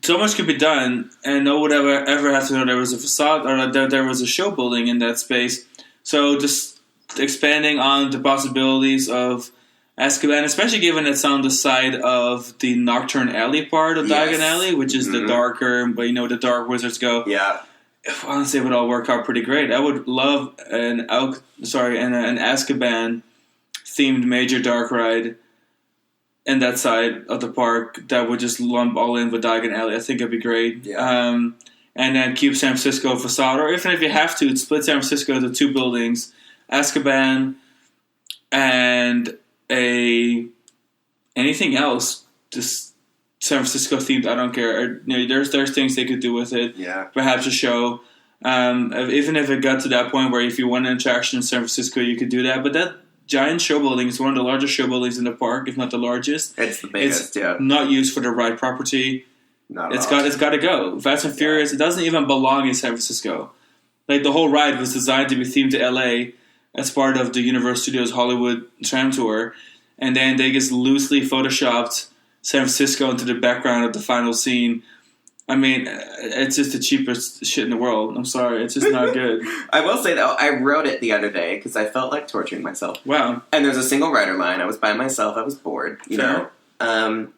so much could be done, and no one would ever have to know there was a facade or that there was a show building in that space. So just expanding on the possibilities of Azkaban, especially given it's on the side of the Nocturne Alley part of Diagon Alley, which is the darker, but the dark wizards go. Yeah. Honestly, it would all work out pretty great. I would love an Azkaban themed major dark ride in that side of the park that would just lump all in with Diagon Alley. I think it'd be great. Yeah. And then keep San Francisco facade, or even if you have to, split San Francisco into two buildings, Azkaban and anything else, just San Francisco themed. I don't care. There's things they could do with it. Yeah. Perhaps a show. Even if it got to that point where if you want an attraction in San Francisco, you could do that. But that giant show building is one of the largest show buildings in the park, if not the largest. It's the biggest. It's not used for the ride property. It's got to go. Fast and Furious. It doesn't even belong in San Francisco. Like the whole ride was designed to be themed to LA as part of the Universal Studios Hollywood tram tour, and then they just loosely photoshopped San Francisco into the background of the final scene. I mean, it's just the cheapest shit in the world. I'm sorry. It's just not good. I will say, though, I wrote it the other day because I felt like torturing myself. Wow. And there's a single rider line. I was by myself. I was bored, Fair. And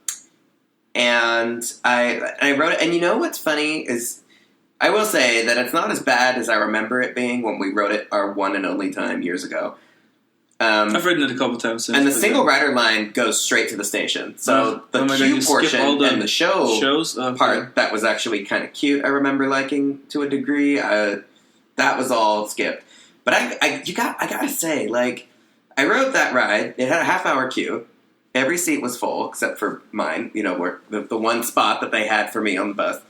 I wrote it. And you know what's funny is I will say that it's not as bad as I remember it being when we wrote it our one and only time years ago. I've written it a couple times since. And the single rider line goes straight to the station. So the queue portion and the shows part, that was actually kind of cute. I remember liking to a degree. That was all skipped. But I gotta say, like, I rode that ride. It had a half-hour queue. Every seat was full except for mine. Where the one spot that they had for me on the bus.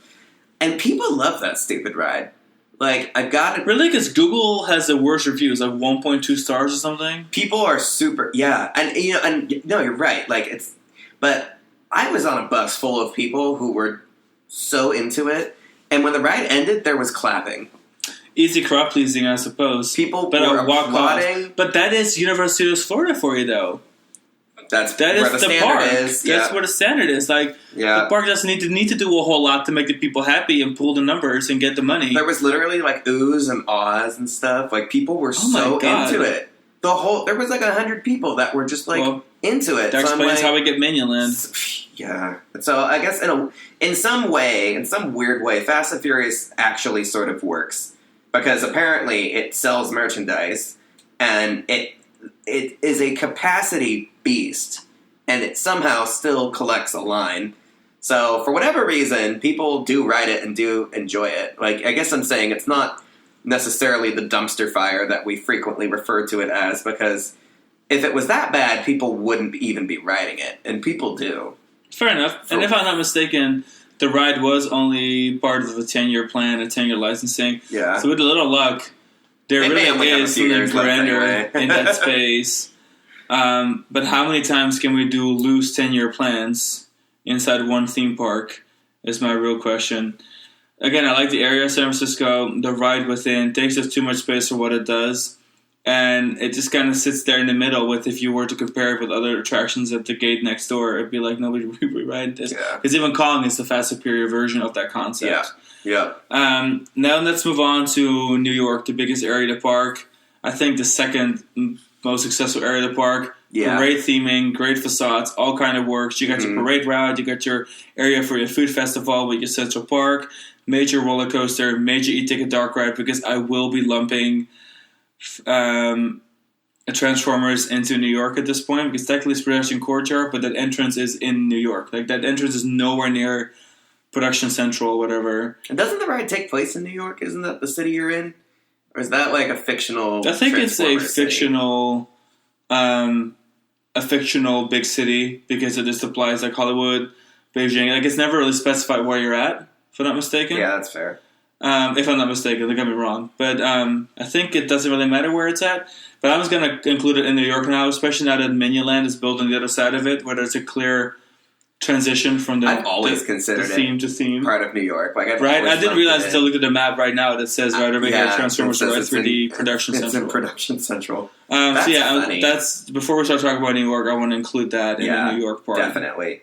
And people love that stupid ride. Like, I've got it. Really? Because Google has the worst reviews, like 1.2 stars or something? People are super, yeah. And no, you're right. Like, but I was on a bus full of people who were so into it. And when the ride ended, there was clapping. Easy crowd pleasing, I suppose. People but were walk applauding. Off. But that is Universal Studios Florida for you, though. That is where the standard park. is. That's where the standard is. Like, the park doesn't need to do a whole lot to make the people happy and pull the numbers and get the money. There was literally like oohs and ahs and stuff. Like, people were so into it. There was like 100 people that were just like into it. That explains how we get Minion Land. Yeah. So I guess in some weird way, Fast and Furious actually sort of works because apparently it sells merchandise and it is a capacity beast, and it somehow still collects a line. So for whatever reason, people do ride it and do enjoy it. Like, I guess I'm saying it's not necessarily the dumpster fire that we frequently refer to it as, because if it was that bad, people wouldn't even be riding it, and people do. Fair enough. And if I'm not mistaken, the ride was only part of a 10-year plan, a 10-year licensing. Yeah. So with a little luck, there really is something grander in that space. But how many times can we do loose 10-year plans inside one theme park is my real question. Again, I like the area of San Francisco. The ride within takes up too much space for what it does. And it just kind of sits there in the middle with, if you were to compare it with other attractions at the gate next door, it'd be like, nobody would ride this. Because even Kong is the fast superior version of that concept. Yeah. Now let's move on to New York, the biggest area of the park. I think the second most successful area of the park. Yeah. Great theming, great facades, all kind of works. You got your parade route, you got your area for your food festival with your Central Park, major roller coaster, major e-ticket dark ride, because I will be lumping Transformers into New York at this point, because technically it's Production Courtyard, but that entrance is in New York. Like, that entrance is nowhere near Production Central, whatever. And doesn't the ride take place in New York? Isn't that the city you're in? Or is that like a fictional? I think it's a fictional, city? A fictional big city, because it just applies like Hollywood, Beijing. Like, it's never really specified where you're at, if I'm not mistaken. Yeah, that's fair. If I'm not mistaken, don't get me wrong. But I think it doesn't really matter where it's at. But I was going to include it in New York now, especially now that Minion Land is built on the other side of it, where there's a clear transition from the I've always considered theme to theme. Part of New York. Like, I didn't realize until I looked at the map right now that says right over here, Transformers Ride 3D Production Central. It's in Production Central. That's funny. That's before we start talking about New York, I want to include that in the New York part. Definitely.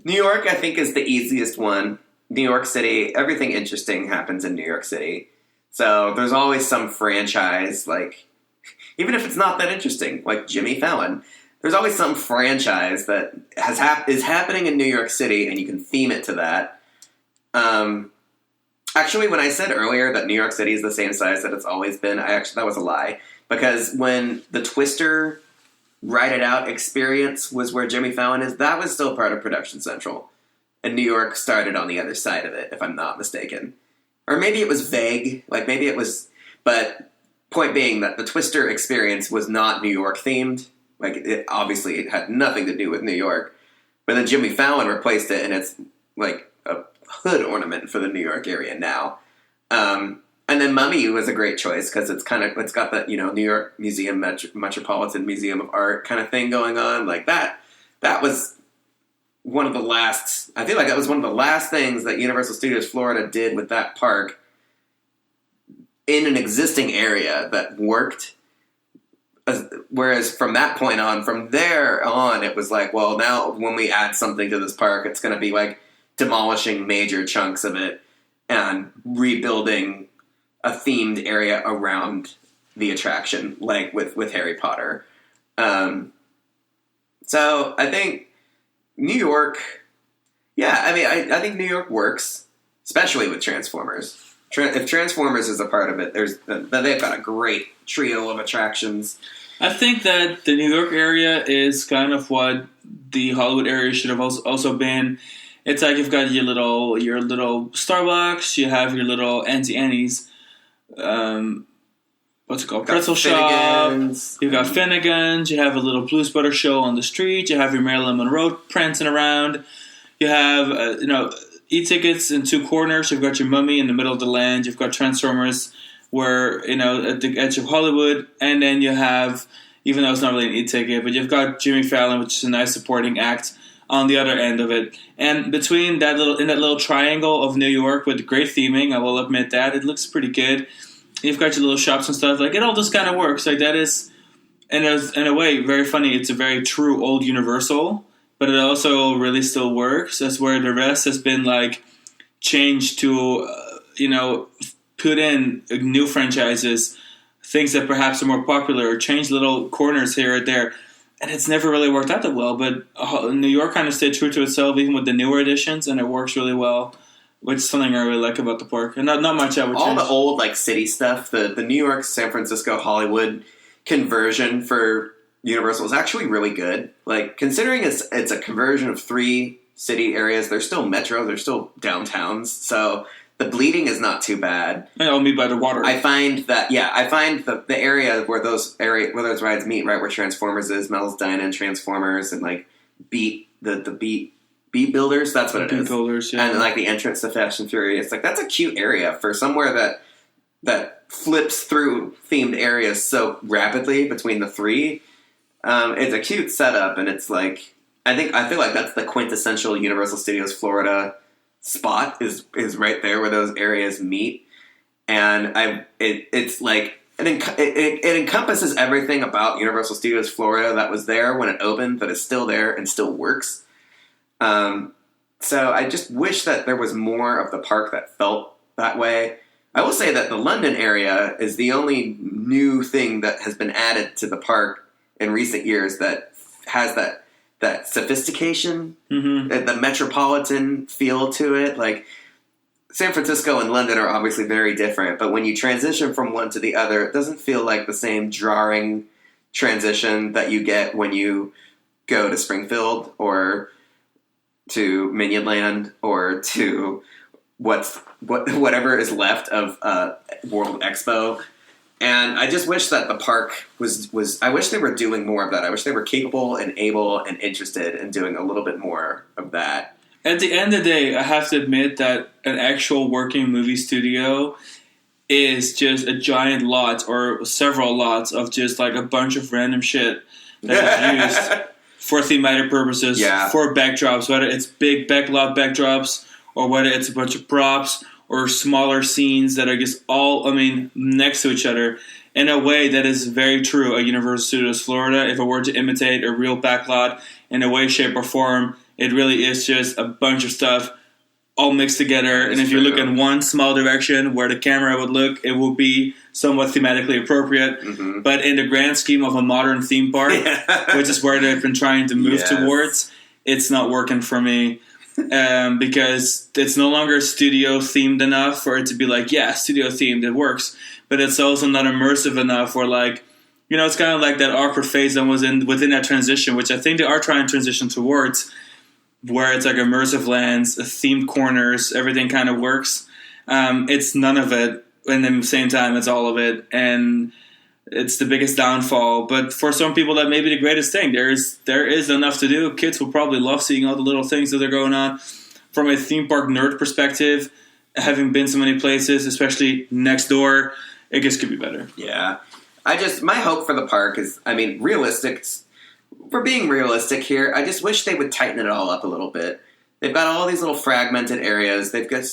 New York, I think, is the easiest one. New York City, everything interesting happens in New York City. So there's always some franchise, like, even if it's not that interesting, like Jimmy Fallon, there's always some franchise that is happening in New York City, and you can theme it to that. Actually, when I said earlier that New York City is the same size that it's always been, that was a lie. Because when the Twister Ride It Out experience was where Jimmy Fallon is, that was still part of Production Central. And New York started on the other side of it, if I'm not mistaken. Or maybe it was vague. Like, maybe it was... But point being that the Twister experience was not New York themed. Like, it had nothing to do with New York. But then Jimmy Fallon replaced it, and it's like a hood ornament for the New York area now. And then Mummy was a great choice, because it's got that, New York Museum, Metropolitan Museum of Art kind of thing going on. Like, that was... one of the last, I feel like that was one of the last things that Universal Studios Florida did with that park in an existing area that worked. Whereas from that point on, from there on, it was like, well, now when we add something to this park, it's going to be like demolishing major chunks of it and rebuilding a themed area around the attraction, like with Harry Potter. So I think New York, I think New York works, especially with Transformers. If Transformers is a part of it, they've got a great trio of attractions. I think that the New York area is kind of what the Hollywood area should have also been. It's like you've got your little Starbucks, you have your little Auntie Annie's, what's it called? Pretzel shop. You've got Finnegan's. You have a little Blues Brothers show on the street. You have your Marilyn Monroe prancing around. You have, e-tickets in two corners. You've got your Mummy in the middle of the land. You've got Transformers where, at the edge of Hollywood. And then you have, even though it's not really an e-ticket, but you've got Jimmy Fallon, which is a nice supporting act, on the other end of it. And between that little triangle of New York with great theming, I will admit that, it looks pretty good. You've got your little shops and stuff. Like, it all just kind of works. Like, that is, and in a way, very funny. It's a very true old Universal, but it also really still works. That's where the rest has been, like, changed to, put in new franchises, things that perhaps are more popular, or change little corners here or there. And it's never really worked out that well. But New York kind of stayed true to itself, even with the newer editions, and it works really well. Which is something I really like about the park. And not much I would change. All the old, like, city stuff, the New York, San Francisco, Hollywood conversion for Universal is actually really good. Like, considering it's a conversion of 3 city areas, they're still metro, they're still downtowns, so the bleeding is not too bad. And I'll meet by the water. I find the area where those rides meet, right, where Transformers is, Mel's Dine-In Transformers, and, like, Beat Builders, that's what it is. Beat Builders, yeah. And, like, the entrance to Fast and Furious. Like, that's a cute area for somewhere that flips through themed areas so rapidly between the 3. It's a cute setup, and it's, like, I feel like that's the quintessential Universal Studios Florida spot is right there where those areas meet. And it's, like, it encompasses everything about Universal Studios Florida that was there when it opened, that is still there and still works. So I just wish that there was more of the park that felt that way. I will say that the London area is the only new thing that has been added to the park in recent years that has that sophistication, the metropolitan feel to it. Like, San Francisco and London are obviously very different, but when you transition from one to the other, it doesn't feel like the same jarring transition that you get when you go to Springfield or to Minion Land or to whatever is left of World Expo. And I just wish that the park was I wish they were doing more of that. I wish they were capable and able and interested in doing a little bit more of that. At the end of the day, I have to admit that an actual working movie studio is just a giant lot or several lots of just, like, a bunch of random shit that is used for thematic purposes, for backdrops, whether it's big backlot backdrops or whether it's a bunch of props or smaller scenes that are just all, next to each other in a way that is very true at Universal Studios Florida. If it were to imitate a real backlot in a way, shape, or form, it really is just a bunch of stuff all mixed together. And if you look in one small direction where the camera would look, it will be somewhat thematically appropriate. Mm-hmm. But in the grand scheme of a modern theme park, which is where they've been trying to move towards, it's not working for me. Because it's no longer studio themed enough for it to be like, yeah, studio themed, it works. But it's also not immersive enough or, like, it's kind of like that awkward phase that was within that transition, which I think they are trying to transition towards, where it's like immersive lands, themed corners, everything kind of works. It's none of it, and at the same time, it's all of it. And it's the biggest downfall, but for some people that may be the greatest thing. There is enough to do. Kids will probably love seeing all the little things that are going on. From a theme park nerd perspective, having been so many places, especially next door, it just could be better. Yeah. My hope for the park is, realistic. For being realistic here, I just wish they would tighten it all up a little bit. They've got all these little fragmented areas. They've got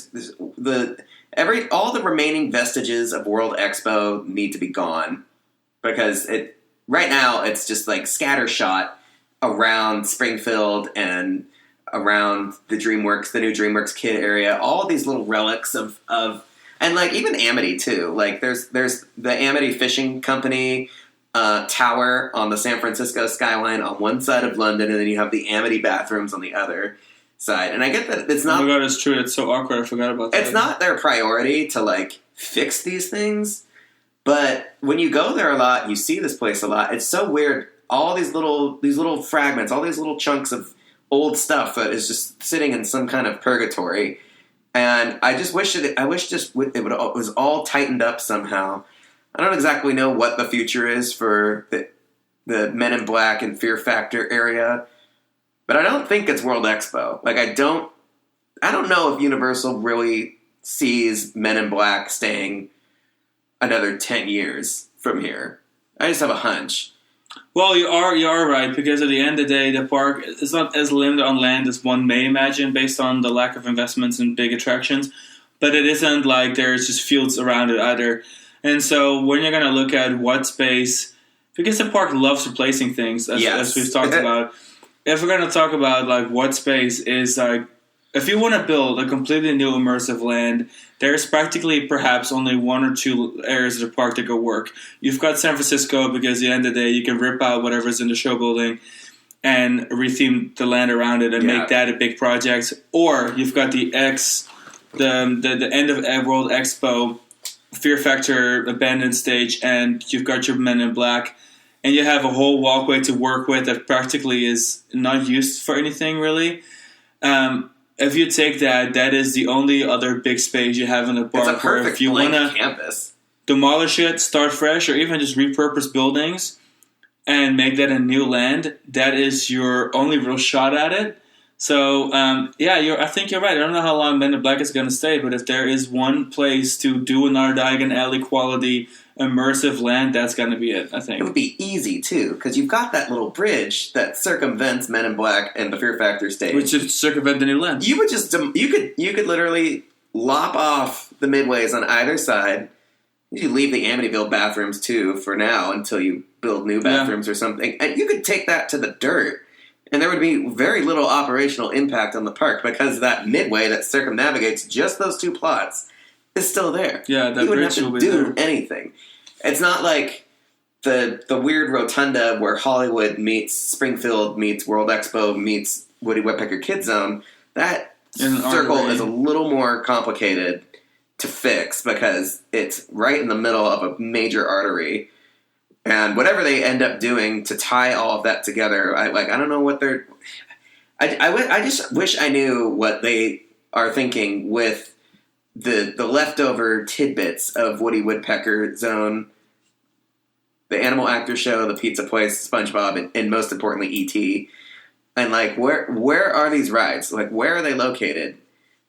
all the remaining vestiges of World Expo need to be gone. Because right now it's just, like, scattershot around Springfield and around the new DreamWorks Kid area. All these little relics of and, like, even Amity too. Like, there's the Amity Fishing Company tower on the San Francisco skyline on one side of London, and then you have the Amity bathrooms on the other side. And I get that it's not. Oh my god, it's true. It's so awkward. I forgot about that. It's not their priority to, like, fix these things. But when you go there a lot, you see this place a lot. It's so weird. All these little fragments, all these little chunks of old stuff that is just sitting in some kind of purgatory. And I just wish it was all tightened up somehow. I don't exactly know what the future is for the Men in Black and Fear Factor area, but I don't think it's World Expo. Like, I don't know if Universal really sees Men in Black staying another 10 years from here. I just have a hunch. Well, you are right, because at the end of the day, the park is not as limited on land as one may imagine based on the lack of investments in big attractions, but it isn't like there's just fields around it either. And so when you're going to look at what space, because the park loves replacing things, as we've talked about, if we're going to talk about like what space is like, if you want to build a completely new immersive land, there's practically perhaps only one or two areas of the park that could work. You've got San Francisco, because at the end of the day, you can rip out whatever's in the show building and retheme the land around it and make that a big project. Or you've got the end of World Expo, Fear Factor abandoned stage, and you've got your Men in Black, and you have a whole walkway to work with that practically is not used for anything really. If you take that is the only other big space you have in the park. It's a perfect if you want to campus. Demolish it, start fresh, or even just repurpose buildings and make that a new land, that is your only real shot at it. So, I think you're right. I don't know how long Men in Black is going to stay, but if there is one place to do another Diagon Alley quality immersive land, that's going to be it, I think. It would be easy, too, because you've got that little bridge that circumvents Men in Black and the Fear Factor stage. Which would circumvent the new land. You would just, you could literally lop off the midways on either side. You leave the Amityville bathrooms, too, for now, until you build new bathrooms or something. And you could take that to the dirt. And there would be very little operational impact on the park because that midway that circumnavigates just those two plots is still there. Yeah, that you wouldn't bridge have to will be do there. anything. It's not like the weird rotunda where Hollywood meets Springfield meets World Expo meets Woody Woodpecker Kids Zone. That circle is a little more complicated to fix because it's right in the middle of a major artery. And whatever they end up doing to tie all of that together, I don't know what they're... I just wish I knew what they are thinking with the leftover tidbits of Woody Woodpecker Zone, the Animal Actor Show, the Pizza Place, SpongeBob, and most importantly, E.T. And, where are these rides? Where are they located?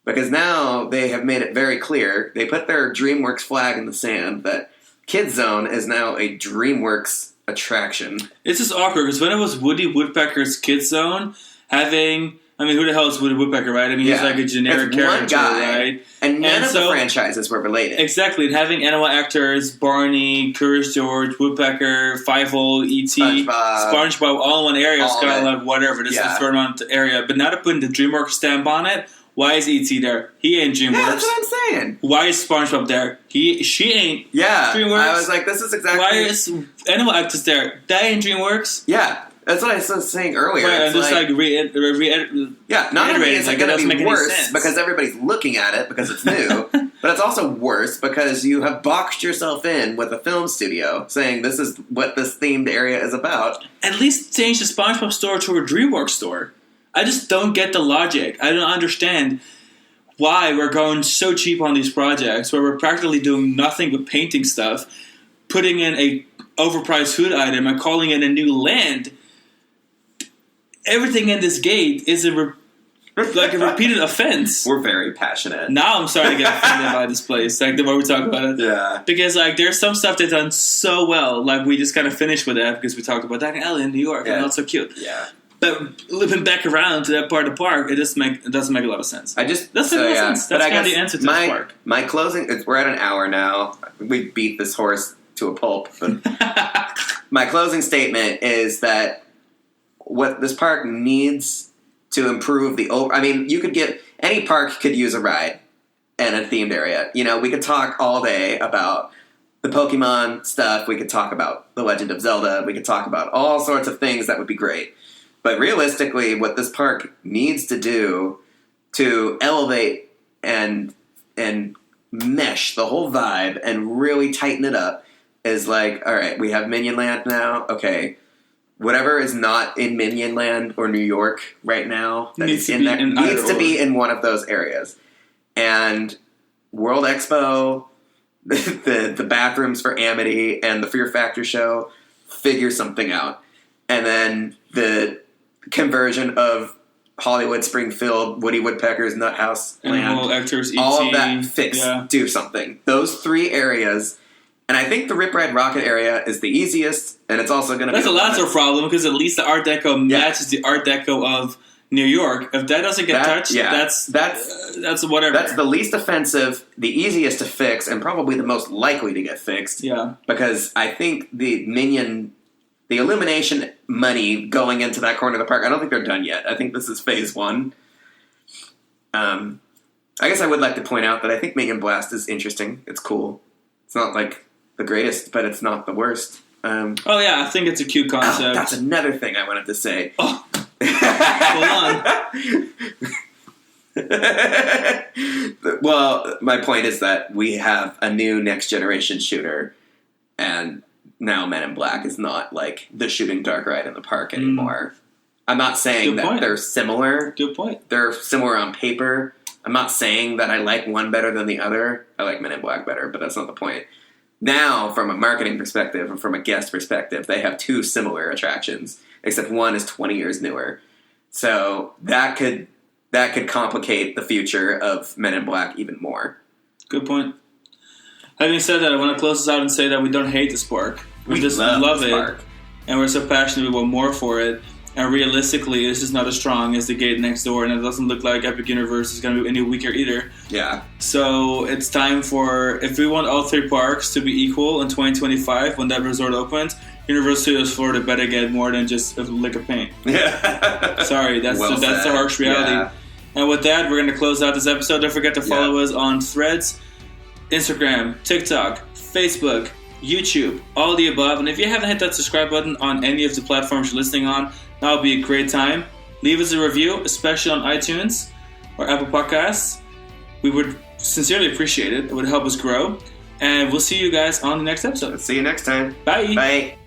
Because now they have made it very clear. They put their DreamWorks flag in the sand that Kids Zone is now a DreamWorks attraction. It's just awkward because when it was Woody Woodpecker's Kids Zone, who the hell is Woody Woodpecker, right? I mean, he's like a generic character, one guy, right? And none of the franchises were related. Exactly, and having animal actors, Barney, Curious George, Woodpecker, Fievel, E.T., SpongeBob, all in one area, it's kind of like whatever, this is a thrown on the area. But now they're putting the DreamWorks stamp on it. Why is E.T. there? He ain't DreamWorks. Yeah, that's what I'm saying. Why is SpongeBob there? She ain't DreamWorks. I was like, this is exactly... Why is Animal Actors there? That ain't DreamWorks. Yeah, that's what I was saying earlier. Right, I'm just not only is it going to be worse because everybody's looking at it because it's new, but it's also worse because you have boxed yourself in with a film studio saying this is what this themed area is about. At least change the SpongeBob store to a DreamWorks store. I just don't get the logic. I don't understand why we're going so cheap on these projects where we're practically doing nothing but painting stuff, putting in a overpriced food item and calling it a new land. Everything in this gate is a repeated offense. We're very passionate. Now I'm starting to get offended by this place, the more we talk about it. Yeah. Because there's some stuff they've done so well. We just kind of finished with that because we talked about Diagon Alley in New York and that's so cute. Yeah. But living back around to that part of the park, it doesn't make a lot of sense. That's kind of the answer to this park. My closing, we're at an hour now. We beat this horse to a pulp. But my closing statement is that what this park needs to improve you could get, any park could use a ride and a themed area. We could talk all day about the Pokemon stuff. We could talk about The Legend of Zelda. We could talk about all sorts of things that would be great. But realistically, what this park needs to do to elevate and mesh the whole vibe and really tighten it up is all right, we have Minion Land now. Okay, whatever is not in Minion Land or New York right now that needs to be in one of those areas. And World Expo, the bathrooms for Amity, and the Fear Factor show figure something out. And then the conversion of Hollywood, Springfield, Woody Woodpecker's Nut House Animal Land. Actors, E.T. All of that fix, do something. Those 3 areas, and I think the Rip Ride Rocket area is the easiest, and it's also going to be... That's a Lazo problem, because at least the Art Deco matches the Art Deco of New York. If that doesn't get touched, that's whatever. That's the least offensive, the easiest to fix, and probably the most likely to get fixed. Yeah. Because I think the illumination money going into that corner of the park, I don't think they're done yet. I think this is phase 1. I guess I would like to point out that I think Minion Blast is interesting. It's cool. It's not like the greatest, but it's not the worst. I think it's a cute concept. That's another thing I wanted to say. Oh. Hold on. Well, my point is that we have a new next generation shooter, and now Men in Black is not like the shooting dark ride in the park anymore. I'm not saying that they're similar. Good point. They're similar on paper. I'm not saying that I like one better than the other. I like Men in Black better, but that's not the point. Now, from a marketing perspective and from a guest perspective, they have 2 similar attractions, except one is 20 years newer. So that could complicate the future of Men in Black even more. Good point. Having said that, I want to close this out and say that we don't hate this park. We just love it, park. And we're so passionate we want more for it. And realistically, it's just not as strong as the gate next door, and it doesn't look like Epic Universe is going to be any weaker either. Yeah. So it's time for, if we want all 3 parks to be equal in 2025 when that resort opens, Universal Studios Florida better get more than just a lick of paint. Yeah. Sorry, that's the harsh reality. Yeah. And with that, we're going to close out this episode. Don't forget to follow us on Threads, Instagram, TikTok, Facebook, YouTube, all the above. And if you haven't hit that subscribe button on any of the platforms you're listening on, that would be a great time. Leave us a review, especially on iTunes or Apple Podcasts. We would sincerely appreciate it. It would help us grow. And we'll see you guys on the next episode. See you next time. Bye. Bye.